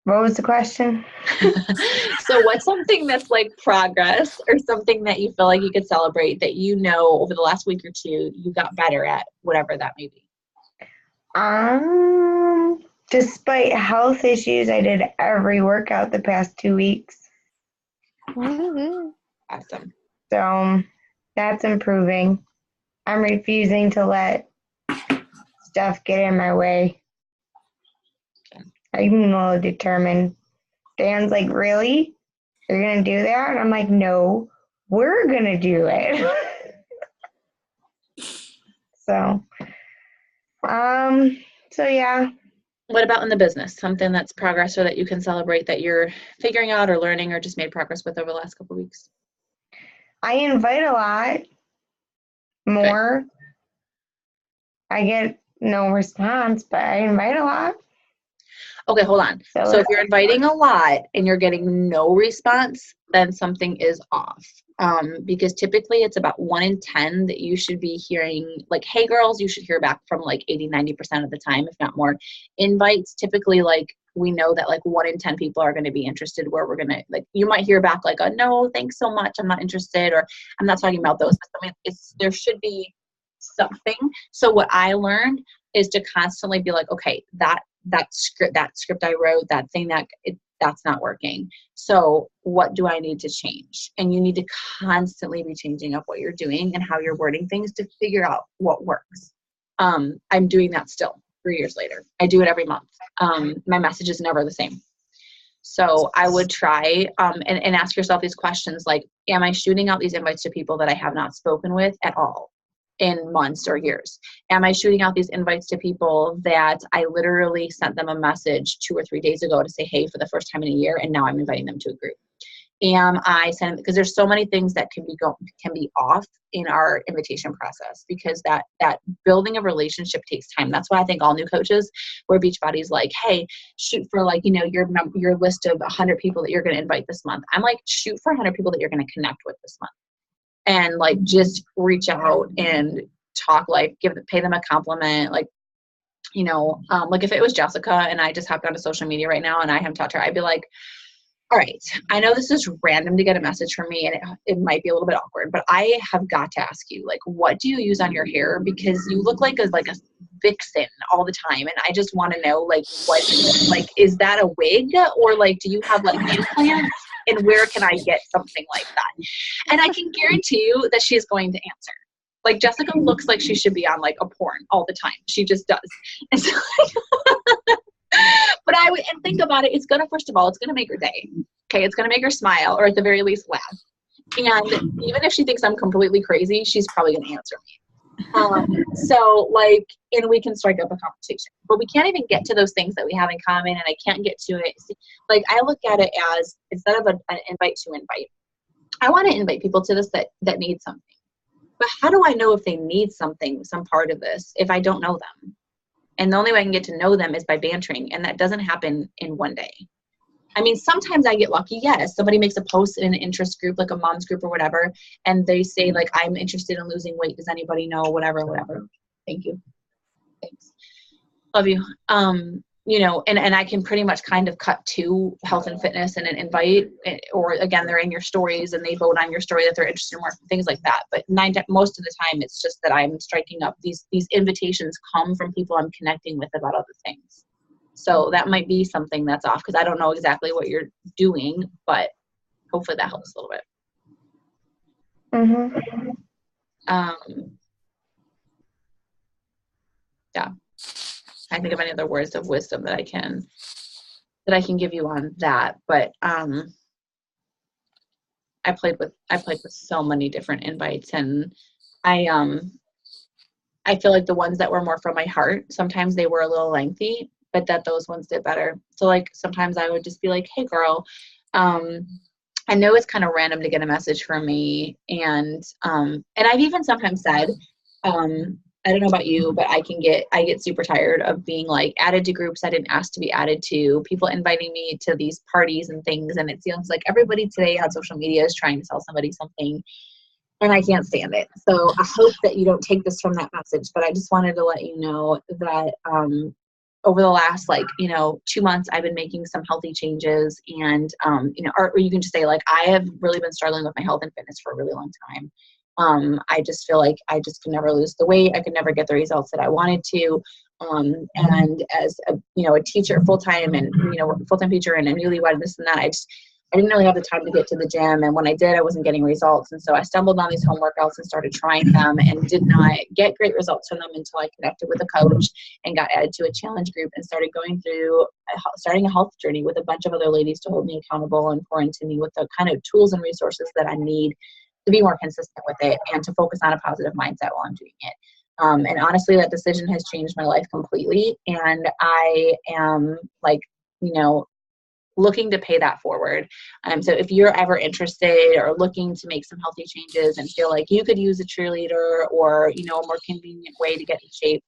What was the question? So what's something that's like progress or something that you feel like you could celebrate that over the last week or two you got better at, whatever that may be? Despite health issues, I did every workout the past 2 weeks. Woo-hoo. Awesome. So that's improving. I'm refusing to let stuff get in my way. I'm a little determined. Dan's like, really? You're going to do that? And I'm like, no, we're going to do it. So yeah. What about in the business? Something that's progress or that you can celebrate that you're figuring out or learning or just made progress with over the last couple of weeks? I invite a lot more. Okay. I get no response, but I invite a lot. Okay, hold on. So if you're inviting a lot and you're getting no response, then something is off. because typically it's about 1 in 10 that you should be hearing, like, hey girls, you should hear back from like 80-90% of the time, if not more. Invites, typically, like, we know that like 1 in 10 people are going to be interested, where we're going to, like, you might hear back like, oh no, thanks so much, I'm not interested, or I'm not talking about those. I mean, there should be something. So what I learned is to constantly be like, okay, that script I wrote, that thing that's not working. So what do I need to change? And you need to constantly be changing up what you're doing and how you're wording things to figure out what works. I'm doing that still 3 years later. I do it every month. My message is never the same. So I would try and ask yourself these questions like, am I shooting out these invites to people that I have not spoken with at all in months or years? Am I shooting out these invites to people that I literally sent them a message 2 or 3 days ago to say, hey, for the first time in a year, and now I'm inviting them to a group? Am I sending, because there's so many things that can be off in our invitation process, because that building a relationship takes time. That's why I think all new coaches, where Beachbody's like, hey, shoot for like, your list of 100 people that you're going to invite this month. I'm like, shoot for 100 people that you're going to connect with this month. And like, just reach out and talk, like pay them a compliment. Like, like if it was Jessica and I just hopped onto social media right now and I haven't talked to her, I'd be like, all right, I know this is random to get a message from me and it might be a little bit awkward, but I have got to ask you, like, what do you use on your hair? Because you look like a vixen all the time. And I just want to know, like, what, like, is that a wig, or like, do you have like implants? And where can I get something like that? And I can guarantee you that she's going to answer. Like, Jessica looks like she should be on like a porn all the time. She just does. And so, but and think about it. First of all, it's going to make her day. Okay. It's going to make her smile, or at the very least laugh. And even if she thinks I'm completely crazy, she's probably going to answer me. So like, and we can strike up a conversation, but we can't even get to those things that we have in common. And I can't get to it. Like, I look at it as, instead of an invite to invite, I want to invite people to this that need something. But how do I know if they need something, some part of this, if I don't know them? And the only way I can get to know them is by bantering. And that doesn't happen in one day. I mean, sometimes I get lucky. Yes. Somebody makes a post in an interest group, like a mom's group or whatever. And they say like, I'm interested in losing weight. Does anybody know? Whatever. Thank you. Thanks. Love you. And I can pretty much kind of cut to health and fitness and an invite, or again, they're in your stories and they vote on your story that they're interested in more, things like that. But most of the time, it's just that I'm striking up these invitations come from people I'm connecting with about other things. So that might be something that's off, because I don't know exactly what you're doing, but hopefully that helps a little bit. Mm-hmm. Yeah. I think of any other words of wisdom that I can give you on that. But I played with so many different invites, and I feel like the ones that were more from my heart, sometimes they were a little lengthy, but that those ones did better. So like, sometimes I would just be like, hey girl, I know it's kind of random to get a message from me. And I've even sometimes said, I don't know about you, but I get super tired of being like added to groups I didn't ask to be added to, people inviting me to these parties and things. And it seems like everybody today on social media is trying to sell somebody something, and I can't stand it. So I hope that you don't take this from that message, but I just wanted to let you know that, over the last 2 months, I've been making some healthy changes, and, or you can just say like, I have really been struggling with my health and fitness for a really long time. I just feel like I just could never lose the weight. I could never get the results that I wanted to. And as a teacher full-time, and, full-time teacher and a newlywed, this and that, I didn't really have the time to get to the gym. And when I did, I wasn't getting results. And so I stumbled on these home workouts and started trying them, and did not get great results from them until I connected with a coach and got added to a challenge group and started going through starting a health journey with a bunch of other ladies to hold me accountable and pour into me with the kind of tools and resources that I need to be more consistent with it and to focus on a positive mindset while I'm doing it. And honestly, that decision has changed my life completely. And I am looking to pay that forward. So if you're ever interested or looking to make some healthy changes and feel like you could use a cheerleader or, a more convenient way to get in shape,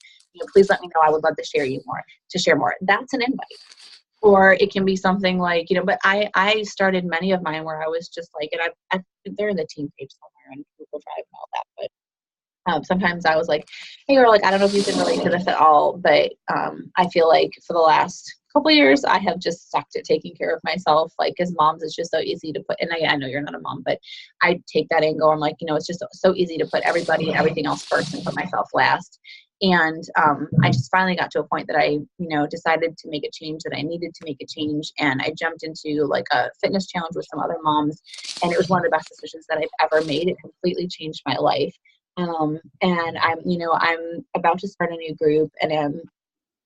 please let me know. I would love to share more. That's an invite. Or it can be something like, but I started many of mine where I was just like, and they're in the team page somewhere on Google Drive and all that, but sometimes I was like, hey girl, like, I don't know if you can relate to this at all, but I feel like for the last couple of years, I have just sucked at taking care of myself. Like, as moms, it's just so easy to put, and I know you're not a mom, but I take that angle. I'm like, it's just so easy to put everybody and everything else first and put myself last. And I just finally got to a point that I, decided to make a change, that I needed to make a change. And I jumped into like a fitness challenge with some other moms. And it was one of the best decisions that I've ever made. It completely changed my life. And I'm about to start a new group, and I'm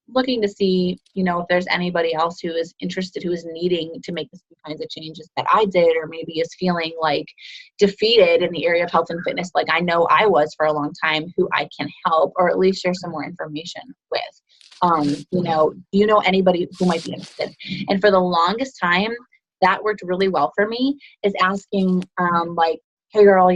looking to see, if there's anybody else who is interested, who is needing to make the same kinds of changes that I did, or maybe is feeling like defeated in the area of health and fitness, like I know I was for a long time, who I can help, or at least share some more information with. Do you know anybody who might be interested? And for the longest time, that worked really well for me, is asking, like, hey girl,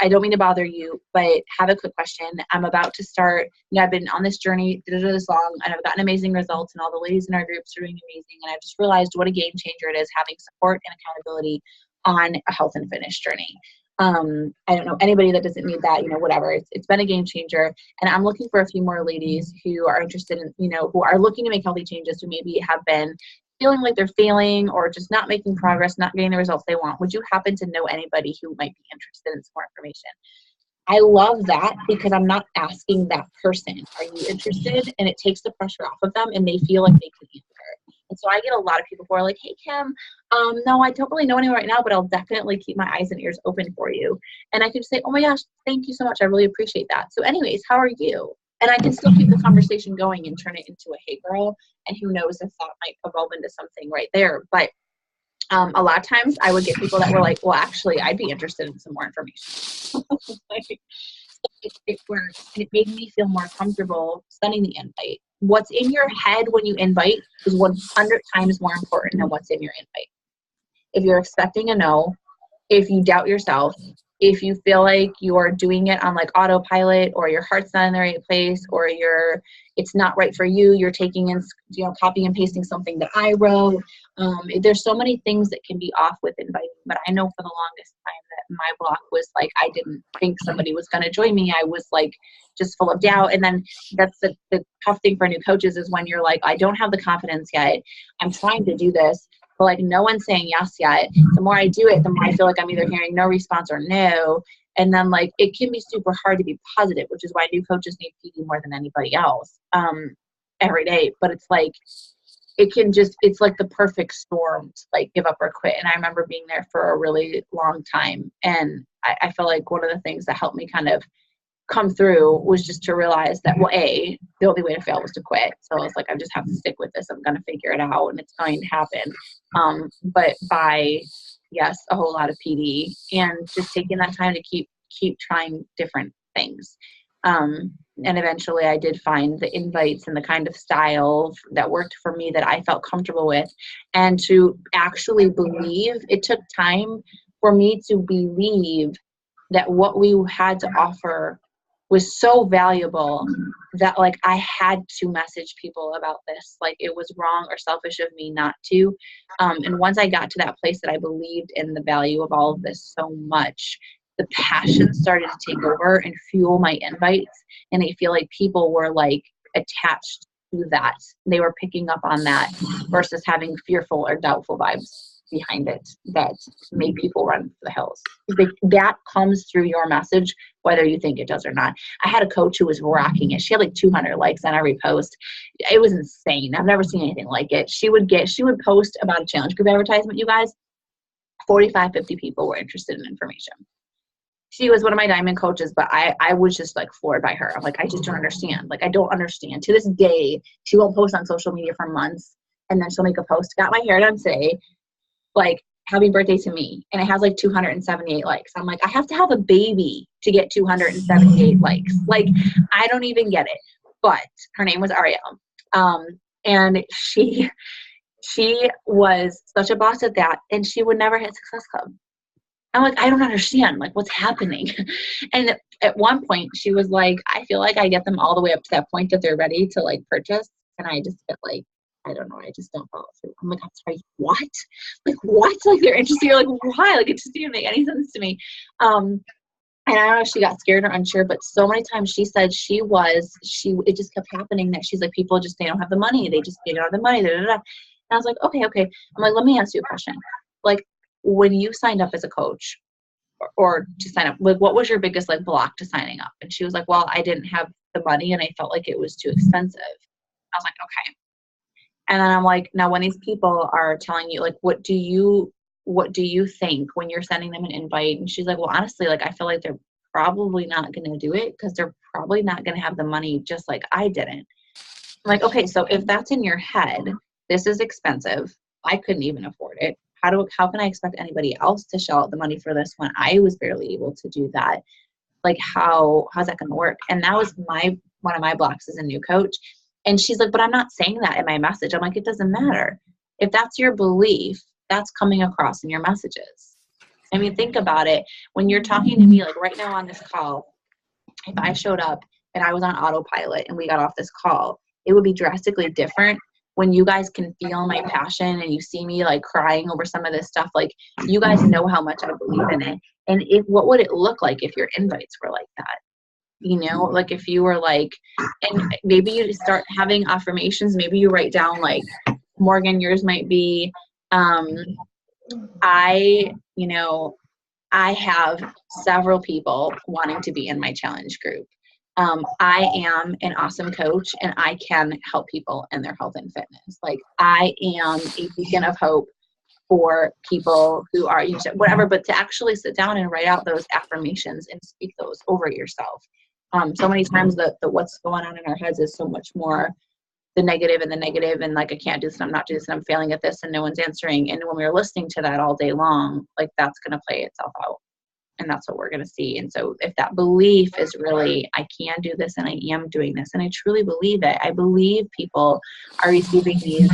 I don't mean to bother you, but have a quick question. I'm about to start, I've been on this journey this long, and I've gotten amazing results, and all the ladies in our groups are doing amazing. And I've just realized what a game changer it is having support and accountability on a health and fitness journey. I don't know anybody that doesn't need that, whatever. It's been a game changer. And I'm looking for a few more ladies who are interested in, who are looking to make healthy changes, who maybe have been feeling like they're failing or just not making progress, not getting the results they want. Would you happen to know anybody who might be interested in some more information? I love that, because I'm not asking that person, are you interested? And it takes the pressure off of them, and they feel like they can answer. And so I get a lot of people who are like, hey Kim, no, I don't really know anyone right now, but I'll definitely keep my eyes and ears open for you. And I can say, oh my gosh, thank you so much. I really appreciate that. So anyways, how are you? And I can still keep the conversation going and turn it into a hey girl, and who knows if that might evolve into something right there. But a lot of times I would get people that were like, well, actually, I'd be interested in some more information. It worked, and it made me feel more comfortable sending the invite. What's in your head when you invite is 100 times more important than what's in your invite. If you're expecting a no, if you doubt yourself, if you feel like you're doing it on like autopilot, or your heart's not in the right place, or it's not right for you, you're taking in, copy and pasting something that I wrote. There's so many things that can be off with inviting, but I know for the longest time that my block was like, I didn't think somebody was going to join me. I was like just full of doubt. And then that's the tough thing for new coaches, is when you're like, I don't have the confidence yet. I'm trying to do this, but like no one's saying yes yet. The more I do it, the more I feel like I'm either hearing no response or no. And then like it can be super hard to be positive, which is why new coaches need PD more than anybody else every day. But it's like, it's like the perfect storm to like give up or quit. And I remember being there for a really long time. And I feel like one of the things that helped me kind of come through was just to realize that, well, the only way to fail was to quit. So I was like, I just have to stick with this. I'm going to figure it out, and it's going to happen. But by, yes, a whole lot of PD, and just taking that time to keep trying different things. And eventually I did find the invites and the kind of style that worked for me, that I felt comfortable with. And to actually believe, it took time for me to believe that what we had to offer was so valuable that like I had to message people about this. Like it was wrong or selfish of me not to. And once I got to that place that I believed in the value of all of this so much, the passion started to take over and fuel my invites. And I feel like people were like attached to that. They were picking up on that versus having fearful or doubtful vibes behind it that made people run for the hills. That comes through your message, whether you think it does or not. I had a coach who was rocking it. She had like 200 likes on every post. It was insane. I've never seen anything like it. She would post about a challenge group advertisement, you guys. 45, 50 people were interested in information. She was one of my diamond coaches, but I was just like floored by her. I'm like, I just don't understand. Like, I don't understand. To this day, she won't post on social media for months, and then she'll make a post. Got my hair done today, like, happy birthday to me. And it has like 278 likes. I'm like, I have to have a baby to get 278 likes. Like, I don't even get it. But her name was Ariel. And she was such a boss at that, and she would never hit Success Club. I'm like, I don't understand, like, what's happening? And at one point she was like, I feel like I get them all the way up to that point that they're ready to like purchase. And I just get like, I don't know. I just don't follow through. I'm like, I'm sorry, what? Like, what? Like, they're interested. You're like, why? Like, it just didn't make any sense to me. And I don't know if she got scared or unsure, but so many times she said it just kept happening that she's like, people just, they don't have the money. They don't have the money. Da, da, da. And I was like, okay. I'm like, let me ask you a question. Like, when you signed up as a coach or to sign up, like, what was your biggest like block to signing up? And she was like, well, I didn't have the money and I felt like it was too expensive. I was like, okay. And then I'm like, now when these people are telling you, like, what do you think when you're sending them an invite? And she's like, well, honestly, like, I feel like they're probably not going to do it because they're probably not going to have the money just like I didn't. I'm like, okay, so if that's in your head, this is expensive. I couldn't even afford it. How can I expect anybody else to shell out the money for this when I was barely able to do that? Like, how's that going to work? And that was one of my blocks as a new coach. And she's like, but I'm not saying that in my message. I'm like, it doesn't matter. If that's your belief, that's coming across in your messages. I mean, think about it. When you're talking to me, like right now on this call, if I showed up and I was on autopilot and we got off this call, it would be drastically different when you guys can feel my passion and you see me like crying over some of this stuff. Like, you guys know how much I believe in it. And what would it look like if your invites were like that? You know, like if you were like, and maybe you start having affirmations, maybe you write down like, Morgan, yours might be, I have several people wanting to be in my challenge group. I am an awesome coach and I can help people in their health and fitness. Like, I am a beacon of hope for people who are, whatever, but to actually sit down and write out those affirmations and speak those over yourself. So many times the what's going on in our heads is so much more the negative and like, I can't do this, I'm not doing this, and I'm failing at this and no one's answering. And when we're listening to that all day long, like, that's going to play itself out. And that's what we're going to see. And so if that belief is really, I can do this and I am doing this, and I truly believe it, I believe people are receiving these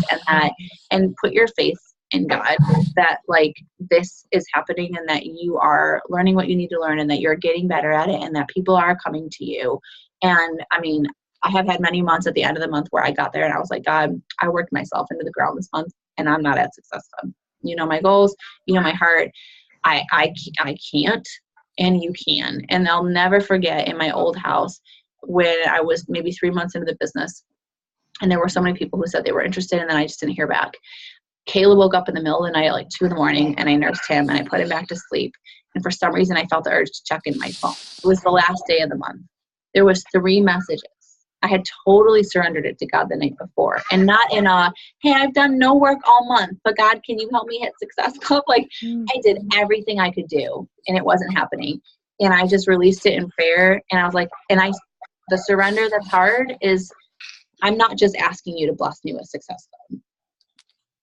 and put your faith in God that like this is happening and that you are learning what you need to learn and that you're getting better at it and that people are coming to you. And I mean, I have had many months at the end of the month where I got there and I was like, God, I worked myself into the ground this month and I'm not at Success Club. You know my goals, you know my heart. I can't, and you can. And I'll never forget in my old house when I was maybe 3 months into the business and there were so many people who said they were interested and then I just didn't hear back. Caleb woke up in the middle of the night at like 2 a.m. and I nursed him and I put him back to sleep. And for some reason, I felt the urge to check in my phone. It was the last day of the month. There was 3 messages. I had totally surrendered it to God the night before. And not in a, hey, I've done no work all month, but God, can you help me hit Success Club? Like, I did everything I could do and it wasn't happening. And I just released it in prayer. And I was like, the surrender that's hard is, I'm not just asking you to bless me with Success Club.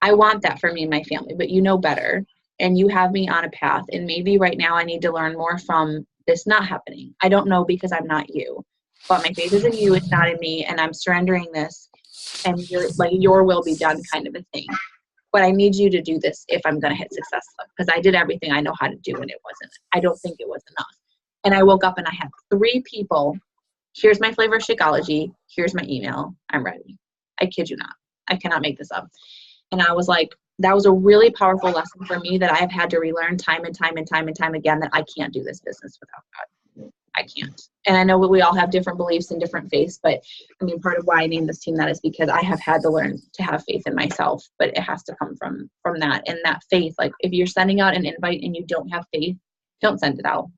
I want that for me and my family, but you know better. And you have me on a path. And maybe right now I need to learn more from this not happening. I don't know because I'm not you. But my faith is in you, it's not in me, and I'm surrendering this, and your will be done kind of a thing. But I need you to do this if I'm going to hit Success Club, because I did everything I know how to do, and I don't think it was enough. And I woke up and I had 3 people, here's my flavor of Shakeology, here's my email, I'm ready. I kid you not. I cannot make this up. And I was like, that was a really powerful lesson for me that I've had to relearn time and time again, that I can't do this business without God. I can't. And I know we all have different beliefs and different faiths, but I mean, part of why I named this team that is because I have had to learn to have faith in myself, but it has to come from that. And that faith, like if you're sending out an invite and you don't have faith, don't send it out.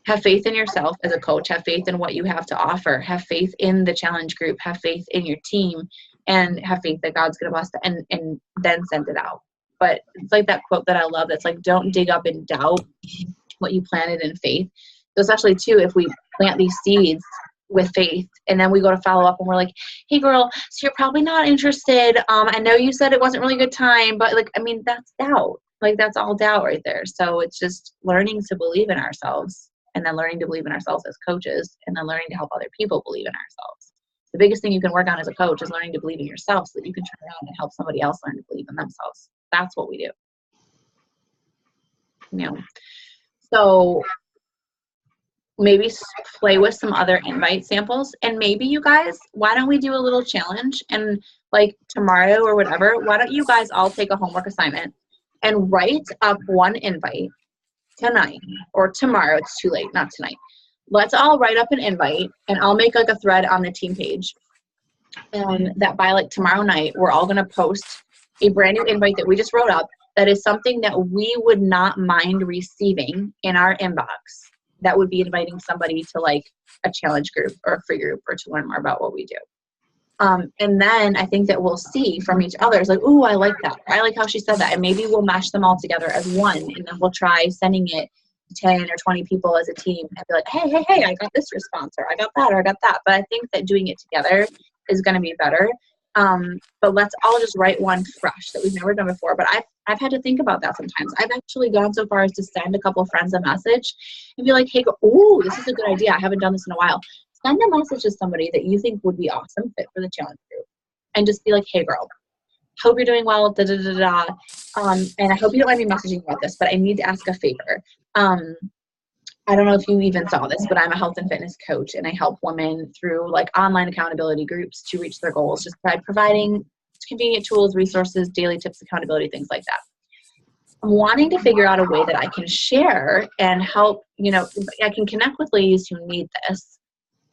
Have faith in yourself as a coach, have faith in what you have to offer, have faith in the challenge group, have faith in your team, and have faith that God's going to bless it, and then send it out. But it's like that quote that I love that's like, don't dig up in doubt what you planted in faith. Especially too, if we plant these seeds with faith and then we go to follow up and we're like, hey girl, so you're probably not interested. I know you said it wasn't really a good time, but like, I mean, that's doubt. Like that's all doubt right there. So it's just learning to believe in ourselves and then learning to believe in ourselves as coaches and then learning to help other people believe in ourselves. The biggest thing you can work on as a coach is learning to believe in yourself so that you can turn around and help somebody else learn to believe in themselves. That's what we do. You know, so maybe play with some other invite samples. And maybe you guys, why don't we do a little challenge, and like tomorrow or whatever, why don't you guys all take a homework assignment and write up one invite tonight or tomorrow. It's too late, not tonight. Let's all write up an invite, and I'll make like a thread on the team page, and that by like tomorrow night, we're all going to post a brand new invite that we just wrote up that is something that we would not mind receiving in our inbox. That would be inviting somebody to like a challenge group or a free group, or to learn more about what we do. And then I think that we'll see from each other, it's like, ooh, I like that. I like how she said that. And maybe we'll mash them all together as one, and then we'll try sending it to 10 or 20 people as a team and be like, hey, I got this response, or I got that, or I got that. But I think that doing it together is going to be better. But let's all just write one fresh that we've never done before. But I've had to think about that sometimes. I've actually gone so far as to send a couple of friends a message and be like, hey, ooh, this is a good idea. I haven't done this in a while. Send a message to somebody that you think would be awesome fit for the challenge group, and just be like, hey girl, hope you're doing well, da da da da. And I hope you don't mind me messaging about this, but I need to ask a favor. I don't know if you even saw this, but I'm a health and fitness coach, and I help women through like online accountability groups to reach their goals, just by providing convenient tools, resources, daily tips, accountability, things like that. I'm wanting to figure out a way that I can share and help, I can connect with ladies who need this,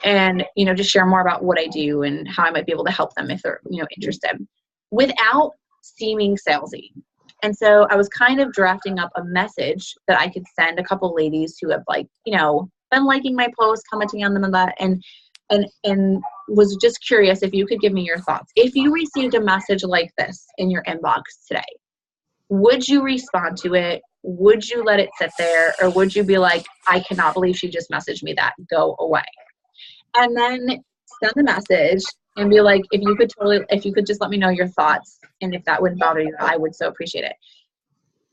and, just share more about what I do and how I might be able to help them if they're, interested, without seeming salesy. And so I was kind of drafting up a message that I could send a couple ladies who have been liking my posts, commenting on them and that, and was just curious if you could give me your thoughts. If you received a message like this in your inbox today, would you respond to it? Would you let it sit there? Or would you be like, I cannot believe she just messaged me that, go away? And then send the message and be like, if you could just let me know your thoughts, and if that wouldn't bother you, I would so appreciate it.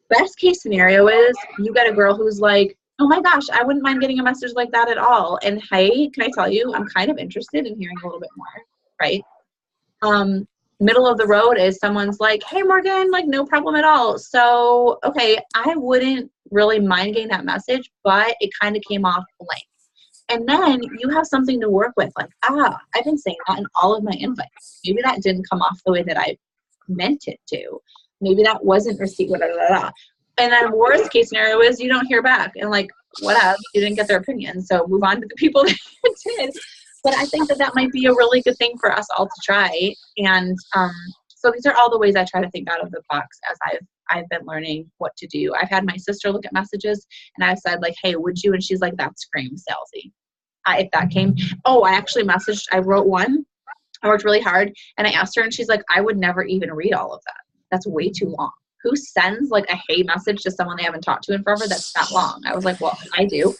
Best case scenario is you get a girl who's like, oh my gosh, I wouldn't mind getting a message like that at all. And hey, can I tell you, I'm kind of interested in hearing a little bit more, right? Middle of the road is someone's like, hey Morgan, like no problem at all. So, okay, I wouldn't really mind getting that message, but it kind of came off blank. And then you have something to work with, like, I've been saying that in all of my invites. Maybe that didn't come off the way that I meant it to. Maybe that wasn't received, blah, blah, blah, blah. And then worst case scenario is you don't hear back, and like, whatever, you didn't get their opinion, so move on to the people that did. But I think that might be a really good thing for us all to try. And so these are all the ways I try to think out of the box as I've been learning what to do. I've had my sister look at messages, and I said like, hey, would you? And she's like, that screams salesy. If that came, I wrote one. I worked really hard, and I asked her, and she's like, I would never even read all of that. That's way too long. Who sends like a hey message to someone they haven't talked to in forever that's that long? I was like, well, I do.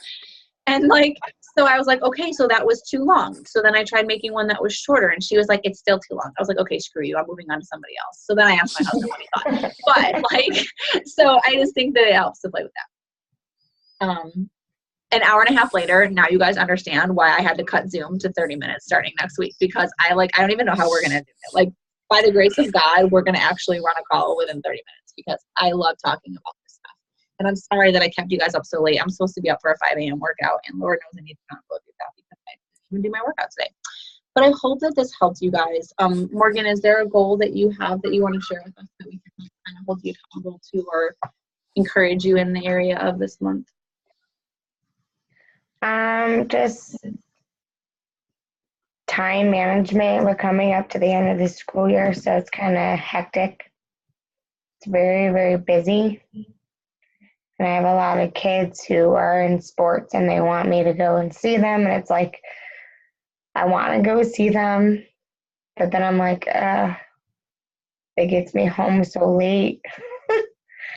And like, so I was like, okay, so that was too long. So then I tried making one that was shorter, and she was like, it's still too long. I was like, okay, screw you. I'm moving on to somebody else. So then I asked my husband what he thought. But like, so I just think that it helps to play with that. An hour and a half later, now you guys understand why I had to cut Zoom to 30 minutes starting next week, because I don't even know how we're going to do it. Like, by the grace of God, we're going to actually run a call within 30 minutes, because I love talking about this stuff. And I'm sorry that I kept you guys up so late. I'm supposed to be up for a 5 a.m. workout, and Lord knows I need to not go do that because I didn't even do my workout today. But I hope that this helps you guys. Morgan, is there a goal that you have that you want to share with us that we can kind of hold you accountable to, or encourage you in the area of this month? Just time management. We're coming up to the end of the school year, so it's kind of hectic. It's very, very busy. And I have a lot of kids who are in sports, and they want me to go and see them. And it's like, I want to go see them, but then I'm like, it gets me home so late.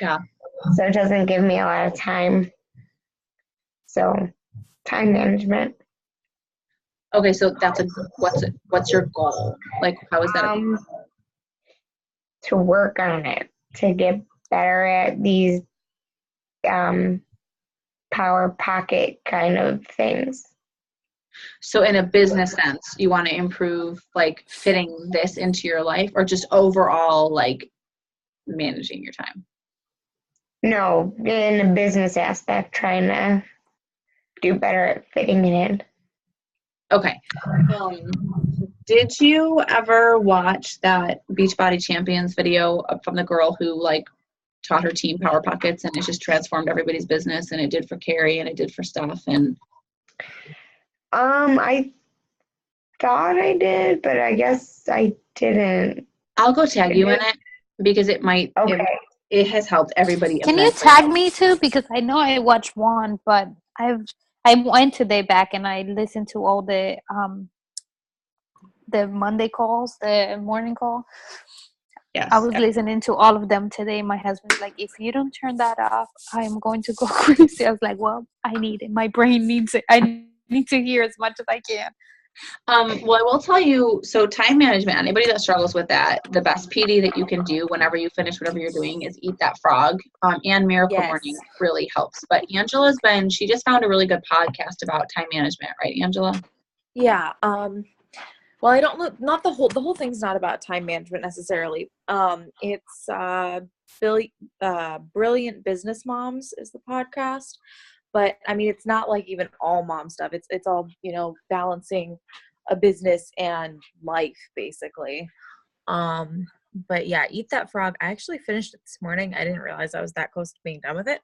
Yeah. So it doesn't give me a lot of time. So time management. Okay, so what's your goal? Like, how is that? To work on it, to get better at these power pocket kind of things. So in a business sense, you want to improve like fitting this into your life, or just overall like managing your time? No, in a business aspect, trying to do better at fitting it in. Okay. Did you ever watch that Beachbody Champions video from the girl who like taught her team Power Pockets, and it just transformed everybody's business, and it did for Carrie and it did for stuff? And I thought I did, but I guess I didn't. I'll go tag you in it because it might. Okay. It has helped everybody. Can you tag me too? Because I know I watched one, but I went today back and I listened to all the Monday calls, the morning call. Yes. I was listening to all of them today. My husband's like, if you don't turn that off, I'm going to go crazy. I was like, well, I need it. My brain needs it. I need to hear as much as I can. Well, I will tell you, so time management, anybody that struggles with that, the best PD that you can do whenever you finish whatever you're doing is eat that frog. And Miracle Morning really helps. But Angela's she just found a really good podcast about time management, right, Angela? Yeah. Well, I don't know, not the whole thing's not about time management necessarily. It's Brilliant Business Moms is the podcast. But I mean, it's not like even all mom stuff. It's all, balancing a business and life basically. But yeah, Eat That Frog. I actually finished it this morning. I didn't realize I was that close to being done with it.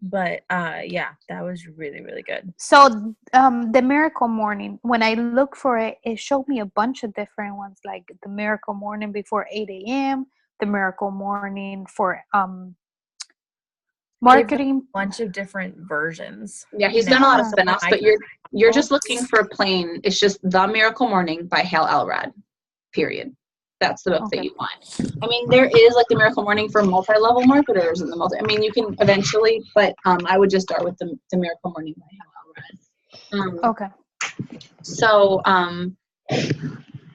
But yeah, that was really, really good. So the Miracle Morning, when I looked for it, it showed me a bunch of different ones, like the Miracle Morning before 8 a.m., the Miracle Morning for marketing. A bunch of different versions. Yeah, he's done a lot of spin-offs, but you're just looking for a plain, it's just The Miracle Morning by Hal Elrod, period. That's the book that you want. I mean, there is like the Miracle Morning for multi-level marketers and you can eventually, but I would just start with the Miracle Morning by Hal Elrod. Okay. So,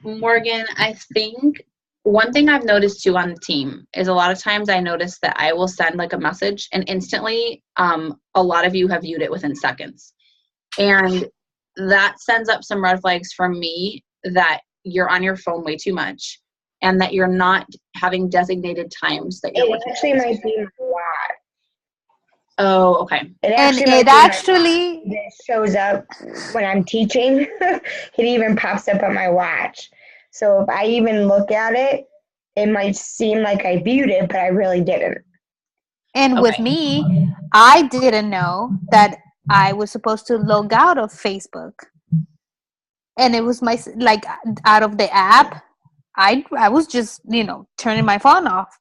Morgan, I think one thing I've noticed too on the team is a lot of times I notice that I will send like a message and instantly a lot of you have viewed it within seconds. And that sends up some red flags for me that you're on your phone way too much and that you're not having designated times that you're It actually might be my watch. Oh, okay. It actually shows up when I'm teaching. It even pops up on my watch. So if I even look at it, it might seem like I viewed it, but I really didn't. And with me, I didn't know that I was supposed to log out of Facebook. And it was out of the app. I was just, turning my phone off.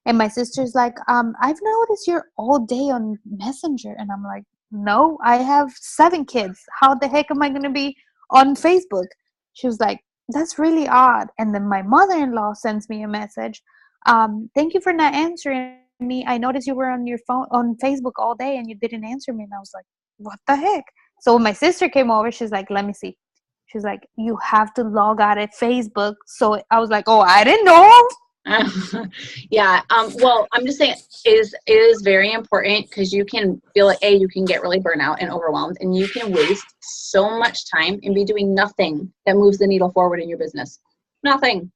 And my sister's like, I've noticed you're all day on Messenger. And I'm like, no, I have 7 kids. How the heck am I going to be on Facebook? She was like, that's really odd. And then my mother-in-law sends me a message. Thank you for not answering me. I noticed you were on your phone on Facebook all day and you didn't answer me. And I was like, what the heck? So when my sister came over, she's like, let me see. She's like, you have to log out at Facebook. So I was like, oh, I didn't know. Yeah. Well, I'm just saying it is very important because you can feel like you can get really burnt out and overwhelmed, and you can waste so much time and be doing nothing that moves the needle forward in your business. Nothing.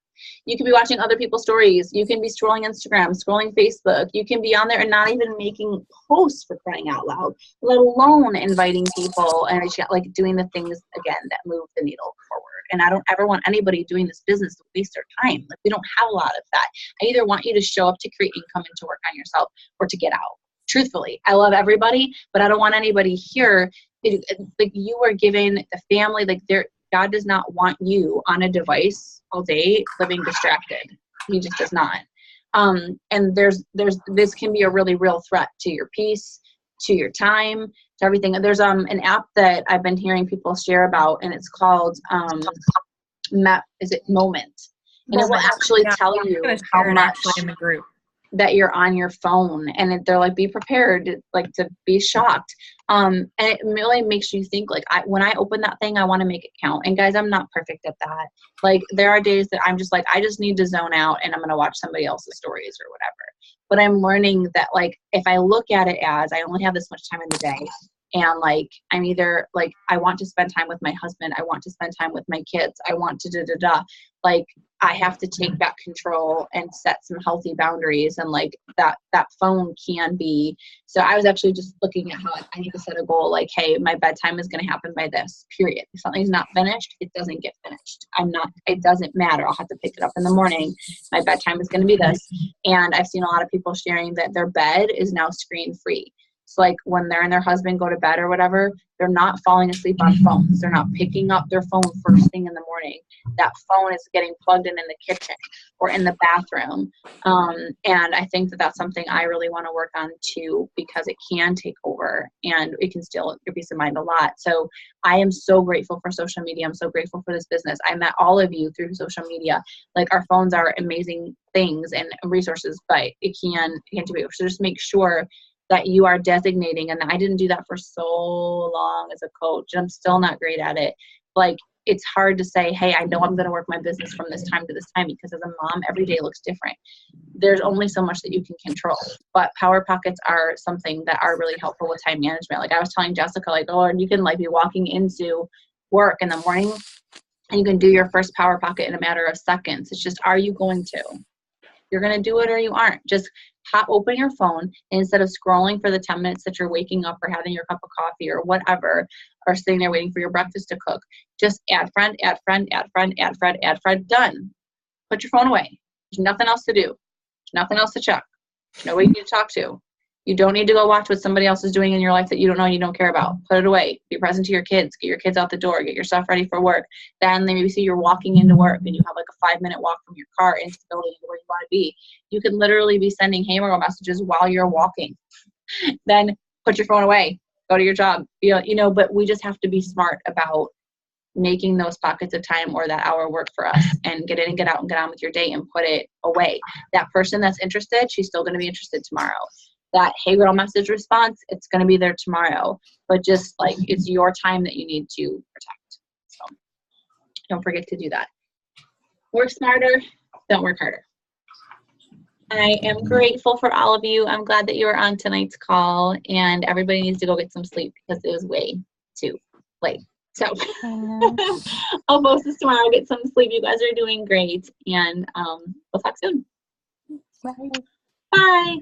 You can be watching other people's stories. You can be scrolling Instagram, scrolling Facebook. You can be on there and not even making posts, for crying out loud, let alone inviting people and like doing the things again that move the needle forward. And I don't ever want anybody doing this business to waste their time. Like, we don't have a lot of that. I either want you to show up to create income and to work on yourself or to get out. Truthfully, I love everybody, but I don't want anybody here. Like, you are given the family, God does not want you on a device all day living distracted. He just does not. And this can be a really real threat to your peace, to your time, to everything. And there's an app that I've been hearing people share about, and it's called Moment. And it will actually tell you how much in the group that you're on your phone, and they're like, be prepared to be shocked. And it really makes you think, like, when I open that thing, I want to make it count. And guys, I'm not perfect at that. Like, there are days that I'm just like, I just need to zone out and I'm going to watch somebody else's stories or whatever. But I'm learning that, like, if I look at it as I only have this much time in the day and like I'm either like I want to spend time with my husband, I want to spend time with my kids, I want to da da da, like I have to take back control and set some healthy boundaries, and like that phone can be. So I was actually just looking at how I need to set a goal, like, hey, my bedtime is going to happen by this, period. If something's not finished, it doesn't get finished. It doesn't matter. I'll have to pick it up in the morning. My bedtime is going to be this. And I've seen a lot of people sharing that their bed is now screen free. So like when they're and their husband go to bed or whatever, they're not falling asleep on phones. They're not picking up their phone first thing in the morning. That phone is getting plugged in the kitchen or in the bathroom. And I think that that's something I really want to work on too, because it can take over and it can steal your peace of mind a lot. So I am so grateful for social media. I'm so grateful for this business. I met all of you through social media. Like our phones are amazing things and resources, but it can do it. So just make sure that you are designating, and I didn't do that for so long as a coach, and I'm still not great at it. Like it's hard to say, hey, I know I'm going to work my business from this time to this time, because as a mom, every day looks different. There's only so much that you can control, but power pockets are something that are really helpful with time management. Like I was telling Jessica, like, oh, and you can like be walking into work in the morning and you can do your first power pocket in a matter of seconds. It's just, are you going to? You're going to do it or you aren't. Just open your phone, and instead of scrolling for the 10 minutes that you're waking up or having your cup of coffee or whatever, or sitting there waiting for your breakfast to cook, just add friend, add friend, add friend, add friend, add friend, done. Put your phone away. There's nothing else to do. There's nothing else to check. Nobody you need to talk to. You don't need to go watch what somebody else is doing in your life that you don't know and you don't care about. Put it away. Be present to your kids. Get your kids out the door. Get yourself ready for work. Then maybe see you're walking into work and you have like a 5-minute walk from your car into the building where you want to be. You can literally be sending hammer messages while you're walking. Then put your phone away. Go to your job. But we just have to be smart about making those pockets of time or that hour work for us, and get in and get out and get on with your day and put it away. That person that's interested, she's still going to be interested tomorrow. That hey girl message response, it's going to be there tomorrow, but just like it's your time that you need to protect. So don't forget to do that. Work smarter, don't work harder. I am grateful for all of you. I'm glad that you were on tonight's call, and everybody needs to go get some sleep because it was way too late. So I'll post this tomorrow. Get some sleep. You guys are doing great, and we'll talk soon. Bye. Bye.